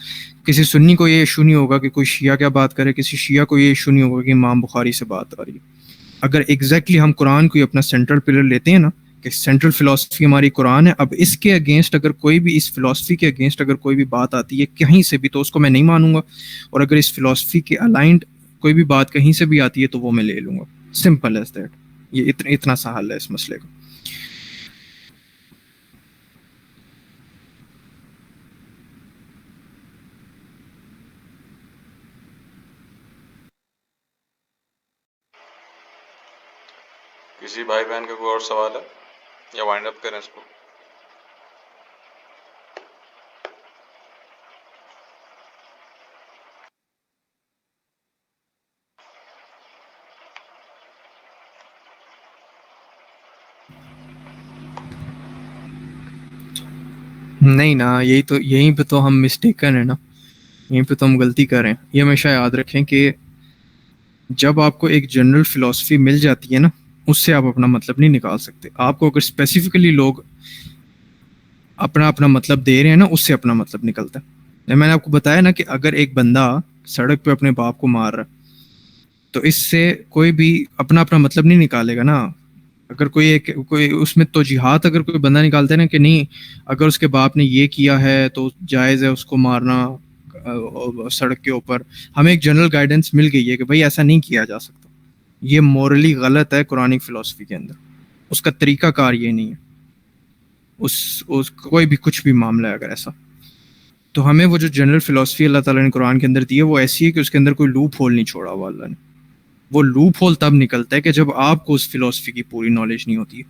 کسی سنی کو یہ ایشو نہیں ہوگا کہ کوئی شیعہ کیا بات کرے، کسی شیعہ کو یہ ایشو نہیں ہوگا کہ امام بخاری سے بات آ رہی ہے. اگر ایگزیکٹلی ہم قرآن کو اپنا سینٹرل پلر لیتے ہیں نا کہ سینٹرل فلاسفی ہماری قرآن ہے، اب اس کے اگینسٹ اگر کوئی بھی، اس فلاسفی کے اگینسٹ اگر کوئی بھی بات آتی ہے کہیں سے بھی، تو اس کو میں نہیں مانوں گا. اور اگر اس فلاسفی کے الائنڈ کوئی بھی بات کہیں سے بھی آتی ہے تو وہ میں لے لوں گا. Simple as that. یہ اتنا سا حل ہے اس مسئلے کا. کسی بھائی بہن کا کوئی اور سوال ہے یا وائنڈ اپ کریں اس کو؟ نہیں نا، یہیں پہ تو ہم مسٹیکن ہیں نا، یہیں پہ تو ہم غلطی کر رہے ہیں. یہ ہمیشہ یاد رکھیں کہ جب آپ کو ایک جنرل فلسفی مل جاتی ہے نا، اس سے آپ اپنا مطلب نہیں نکال سکتے. آپ کو اگر اسپیسیفکلی لوگ اپنا مطلب دے رہے ہیں نا، اس سے اپنا مطلب نکلتا ہے. میں نے آپ کو بتایا نا کہ اگر ایک بندہ سڑک پہ اپنے باپ کو مار رہا ہے تو اس سے کوئی بھی اپنا مطلب نہیں نکالے گا نا. اگر کوئی اس میں توجیحات اگر کوئی بندہ نکالتا ہے نا کہ نہیں، اگر اس کے باپ نے یہ کیا ہے تو جائز ہے اس کو مارنا سڑک کے اوپر، ہمیں ایک جنرل گائیڈنس مل گئی ہے کہ بھائی ایسا نہیں کیا جا سکتا. یہ مورلی غلط ہے قرآنک فلسفی کے اندر، اس کا طریقہ کار یہ نہیں ہے. اس کوئی بھی کچھ بھی معاملہ ہے اگر ایسا، تو ہمیں وہ جو جنرل فلسفی اللہ تعالیٰ نے قرآن کے اندر دی ہے وہ ایسی ہے کہ اس کے اندر کوئی لوپ ہول نہیں چھوڑا ہوا اللہ نے. وہ لوپ ہول تب نکلتا ہے کہ جب آپ کو اس فلسفی کی پوری نالج نہیں ہوتی ہے.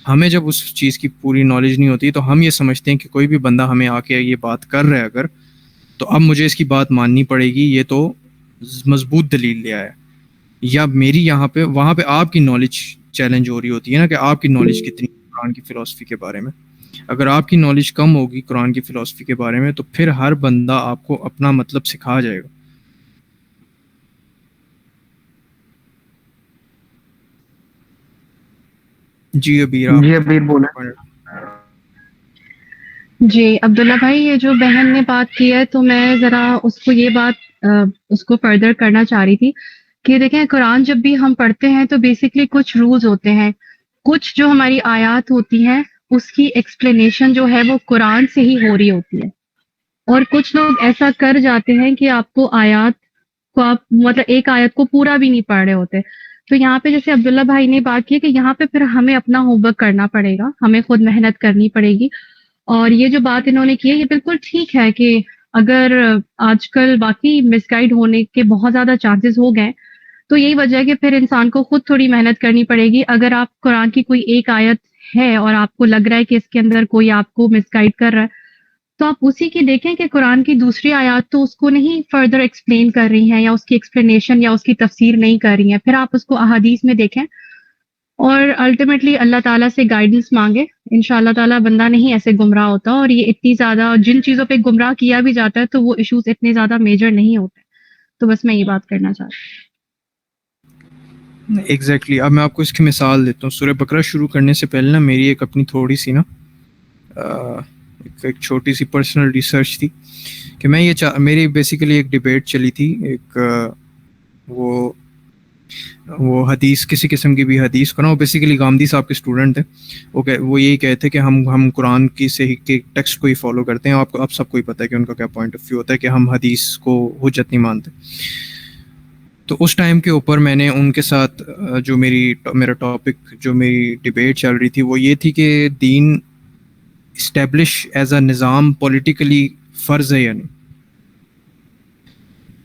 ہمیں جب اس چیز کی پوری نالج نہیں ہوتی تو ہم یہ سمجھتے ہیں کہ کوئی بھی بندہ ہمیں آ کے یہ بات کر رہا ہے اگر، تو اب مجھے اس کی بات ماننی پڑے گی، یہ تو مضبوط دلیل لے آیا. یا میری یہاں پہ وہاں پہ آپ کی نالج چیلنج ہو رہی ہوتی ہے نا کہ آپ کی نالج کتنی قرآن کی فلسفی کے بارے میں. اگر آپ کی نالج کم ہوگی قرآن کی فلسفی کے بارے میں تو پھر ہر بندہ آپ کو اپنا مطلب سکھا جائے گا. جی ابیر آپ. جی عبداللہ بھائی، یہ جو بہن نے بات کی ہے تو میں ذرا اس کو یہ بات اس کو فردر کرنا چاہ رہی تھی کہ دیکھیں قرآن جب بھی ہم پڑھتے ہیں تو بیسکلی کچھ رولز ہوتے ہیں، کچھ جو ہماری آیات ہوتی ہیں اس کی ایکسپلینیشن جو ہے وہ قرآن سے ہی ہو رہی ہوتی ہے، اور کچھ لوگ ایسا کر جاتے ہیں کہ آپ کو آیات کو آپ مطلب ایک آیت کو پورا بھی نہیں پڑھ رہے ہوتے. تو یہاں پہ جیسے عبداللہ بھائی نے بات کی کہ یہاں پہ پھر ہمیں اپنا ہوم ورک کرنا پڑے گا، ہمیں خود محنت کرنی پڑے گی. اور یہ جو بات انہوں نے کی ہے یہ بالکل ٹھیک ہے کہ اگر آج کل باقی مس گائیڈ ہونے کے بہت زیادہ چانسز ہو گئے تو یہی وجہ ہے کہ پھر انسان کو خود تھوڑی محنت کرنی پڑے گی. اگر آپ قرآن کی کوئی ایک آیت ہے اور آپ کو لگ رہا ہے کہ اس کے اندر کوئی آپ کو مس گائیڈ کر رہا ہے تو آپ اسی کی دیکھیں کہ قرآن کی دوسری آیات تو اس کو نہیں فردر ایکسپلین کر رہی ہیں یا اس کی ایکسپلینیشن یا اس کی تفسیر نہیں کر رہی ہیں، پھر آپ اس کو احادیث میں دیکھیں اور الٹیمیٹلی اللہ تعالیٰ سے گائیڈنس مانگے. انشاءاللہ تعالیٰ بندہ نہیں ایسے گمراہ ہوتا، اور یہ اتنی زیادہ جن چیزوں پہ گمراہ کیا بھی جاتا ہے تو وہ ایشوز اتنے زیادہ میجر نہیں ہوتے. تو بس میں یہ بات کرنا چاہتی ایگزیکٹلی. اب میں آپ کو اس کی مثال دیتا ہوں. سورہ بقرہ شروع کرنے سے پہلے نا میری ایک اپنی تھوڑی سی نا ایک چھوٹی سی پرسنل ریسرچ تھی کہ میں یہ میری بیسیکلی ایک ڈبیٹ چلی تھی، ایک وہ حدیث کسی قسم کی بھی حدیث کو نا، وہ بیسیکلی گامدی صاحب کے اسٹوڈنٹ تھے. وہ یہی کہتے کہ ہم قرآن کی صحیح کے ٹیکسٹ کو ہی فالو کرتے ہیں. آپ سب کو ہی پتہ ہے کہ ان کا کیا پوائنٹ آف ویو ہوتا ہے کہ ہم حدیث کو حجت نہیں مانتے. تو اس ٹائم کے اوپر میں نے ان کے ساتھ جو میرا ٹاپک جو میری ڈبیٹ چل رہی تھی وہ یہ تھی کہ دین اسٹیبلش ایز اے نظام پولیٹیکلی فرض ہے یا نہیں.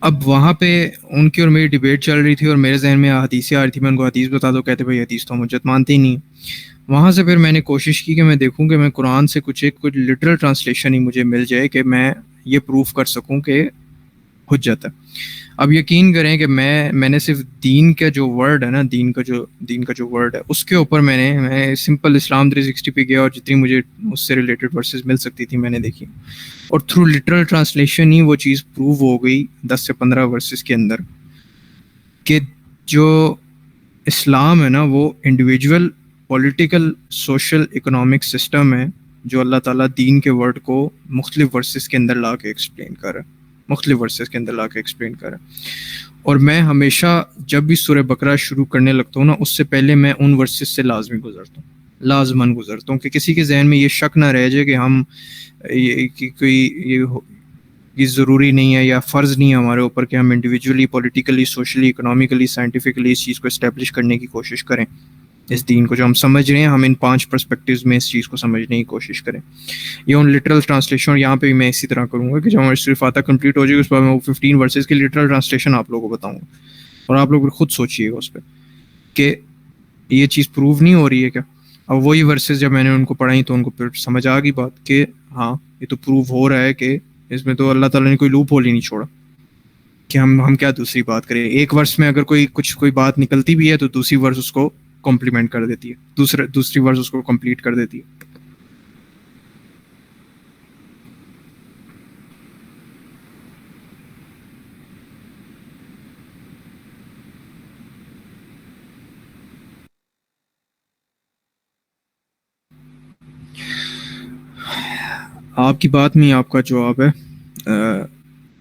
اب وہاں پہ ان کی اور میری ڈبیٹ چل رہی تھی اور میرے ذہن میں حدیثیں آ رہی تھی. میں ان کو حدیث بتا دو، کہتے بھائی حدیث تو ہم حجت مانتے ہی نہیں. وہاں سے پھر میں نے کوشش کی کہ میں دیکھوں کہ میں قرآن سے کچھ لٹرل ٹرانسلیشن ہی مجھے مل جائے کہ میں یہ پروف کر سکوں کہ حجت ہے. اب یقین کریں کہ میں نے صرف دین کا جو ورڈ ہے نا، دین کا جو ورڈ ہے اس کے اوپر میں سمپل اسلام 360 پہ گیا اور جتنی مجھے اس سے ریلیٹڈ ورسز مل سکتی تھی میں نے دیکھی، اور تھرو لٹرل ٹرانسلیشن ہی وہ چیز پروو ہو گئی 10 سے 15 ورسز کے اندر کہ جو اسلام ہے نا وہ individual political social economic system ہے جو اللہ تعالیٰ دین کے ورڈ کو مختلف ورسز کے اندر لا کے ایکسپلین کر رہا ہے، اور میں ہمیشہ جب بھی سورہ بقرہ شروع کرنے لگتا ہوں نا اس سے پہلے میں ان ورسز سے لازماً گزرتا ہوں کہ کسی کے ذہن میں یہ شک نہ رہ جائے کہ ہم یہ ضروری نہیں ہے یا فرض نہیں ہے ہمارے اوپر کہ ہم individually politically socially economically scientifically اس چیز کو اسٹیبلش کرنے کی کوشش کریں. اس دین کو جو ہم سمجھ رہے ہیں ہم ان 5 پرسپیکٹیوز میں اس چیز کو سمجھنے کی کوشش کریں. یہ ان لٹرل ٹرانسلیشن، اور یہاں پہ بھی میں اسی طرح کروں گا کہ جب ہماری سورہ فاتحہ کمپلیٹ ہو جائے گی اس پر میں وہ 15 ورسز کی لٹرل ٹرانسلیشن آپ لوگوں کو بتاؤں گا، اور آپ لوگ خود سوچئے گا اس پہ کہ یہ چیز پروو نہیں ہو رہی ہے کیا. اب وہی ورسز جب میں نے ان کو پڑھائی تو ان کو پھر سمجھ آ گئی بات کہ ہاں یہ تو پروو ہو رہا ہے کہ اس میں تو اللہ تعالیٰ نے کوئی لوپ ہول ہی نہیں چھوڑا کہ ہم کیا دوسری بات کریں. ایک ورس میں اگر کوئی بات نکلتی بھی ہے تو دوسری ورس اس کو کمپلیمنٹ کر دیتی ہے، دوسری ورس اس کو کمپلیٹ کر دیتی ہے. آپ کی بات میں آپ کا جواب ہے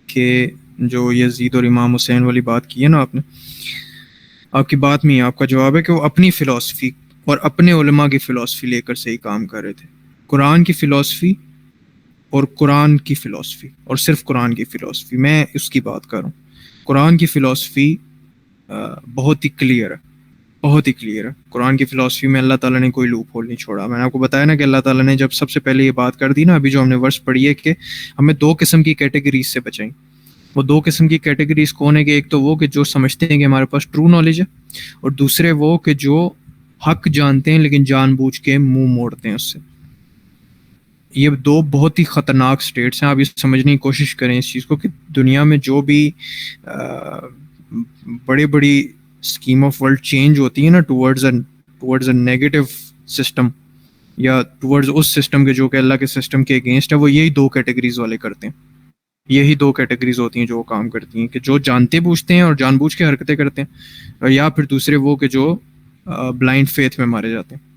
کہ جو یزید اور امام حسین والی بات کی ہے نا آپ نے، آپ کی بات میں آپ کا جواب ہے کہ وہ اپنی فلسفی اور اپنے علماء کی فلسفی لے کر صحیح کام کر رہے تھے. قرآن کی فلسفی اور قرآن کی فلسفی اور صرف قرآن کی فلسفی، میں اس کی بات کر رہا ہوں. قرآن کی فلسفی بہت ہی کلیئر ہے، بہت ہی کلیئر ہے. قرآن کی فلسفی میں اللہ تعالیٰ نے کوئی لوپ ہول نہیں چھوڑا. میں نے آپ کو بتایا نا کہ اللہ تعالیٰ نے جب سب سے پہلے یہ بات کر دی نا، ابھی جو ہم نے ورس پڑھی ہے کہ ہمیں 2 قسم کی کیٹیگریز سے بچائیں. وہ 2 قسم کی کیٹیگریز کون ہے کہ ایک تو وہ کہ جو سمجھتے ہیں کہ ہمارے پاس ٹرو نالج ہے، اور دوسرے وہ کہ جو حق جانتے ہیں لیکن جان بوجھ کے منہ موڑتے ہیں اس سے. یہ 2 بہت ہی خطرناک سٹیٹس ہیں. آپ یہ سمجھنے کی کوشش کریں اس چیز کو کہ دنیا میں جو بھی بڑی بڑی اسکیم آف ورلڈ چینج ہوتی ہے نا ٹورڈز اے نیگیٹو سسٹم یا ٹورڈز اس سسٹم کے جو کہ اللہ کے سسٹم کے اگینسٹ ہے، وہ یہی 2 کیٹیگریز والے کرتے ہیں. یہی 2 کیٹیگریز ہوتی ہیں جو وہ کام کرتی ہیں، کہ جو جانتے بوجھتے ہیں اور جان بوجھ کے حرکتیں کرتے ہیں، اور یا پھر دوسرے وہ کہ جو بلائنڈ فیتھ میں مارے جاتے ہیں.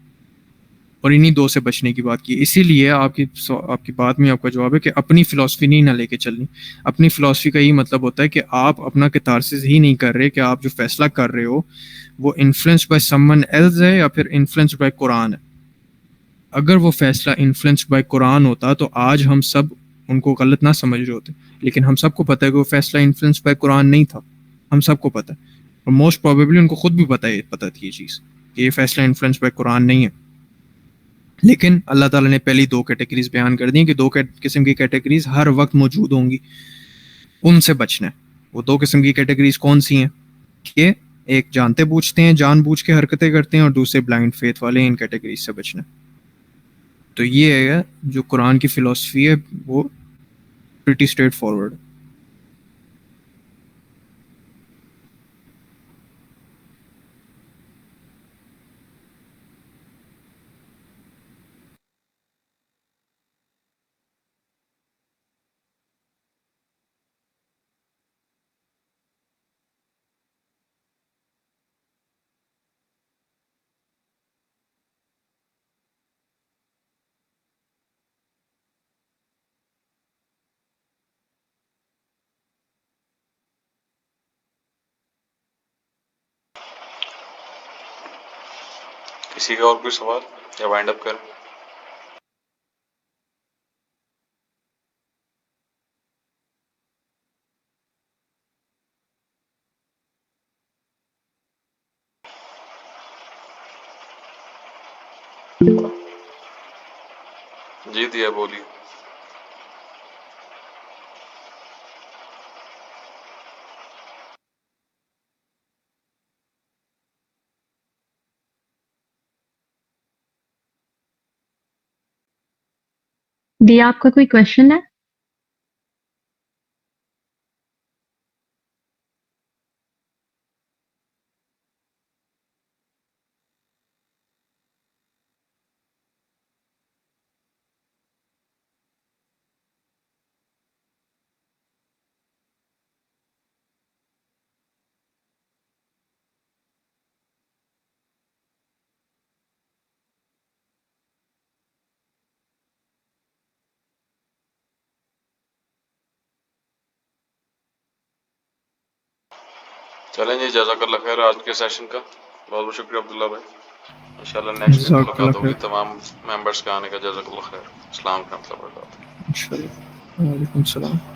اور انہی 2 سے بچنے کی بات کی. اسی لیے آپ کی بات میں آپ کا جواب ہے کہ اپنی فلسفی نہیں نہ لے کے چلنی. اپنی فلسفی کا یہی مطلب ہوتا ہے کہ آپ اپنا کتارسس ہی نہیں کر رہے، کہ آپ جو فیصلہ کر رہے ہو وہ influence by someone else ہے یا پھر انفلوئنس بائی قرآن ہے. اگر وہ فیصلہ انفلوئنس بائی قرآن ہوتا تو آج ہم سب ان کو غلط نہ سمجھ رہے ہوتے، لیکن ہم سب کو پتہ ہے کہ وہ فیصلہ انفلوئنس بائی قرآن نہیں تھا. ہم سب کو پتہ ہے، اور موسٹ پروبیبلی ان کو خود بھی پتہ تھی یہ چیز کہ یہ فیصلہ انفلوئنس بائی قرآن نہیں ہے. لیکن اللہ تعالیٰ نے پہلی 2 کیٹیگریز بیان کر دی کہ 2 قسم کی کیٹیگریز ہر وقت موجود ہوں گی، ان سے بچنا ہے. وہ 2 قسم کی کیٹیگریز کون سی ہیں کہ ایک جانتے بوجھتے ہیں، جان بوجھ کے حرکتیں کرتے ہیں، اور دوسرے بلائنڈ فیتھ والے ہیں. ان کیٹیگریز سے بچنا ہے. تو یہ ہے جو قرآن کی فلسفی ہے، وہ پریٹی اسٹریٹ فارورڈ. کسی کا اور کوئی سوال یا وائنڈ اپ کریں؟ جی دیا بولیے. دیا آپ کا کوئی کوشچن ہے؟ چلیں جی، جزاک اللہ خیر آج کے سیشن کا. بہت بہت شکریہ عبداللہ بھائی. انشاءاللہ نیکسٹ ڈے جزاک ملاقات اللہ ہوگی. خیر. تمام ممبرس کا آنے کا جزاک اللہ خیر. السلام علیکم ورحمۃ اللہ وبرکاتہ. انشاءاللہ. وعلیکم السلام.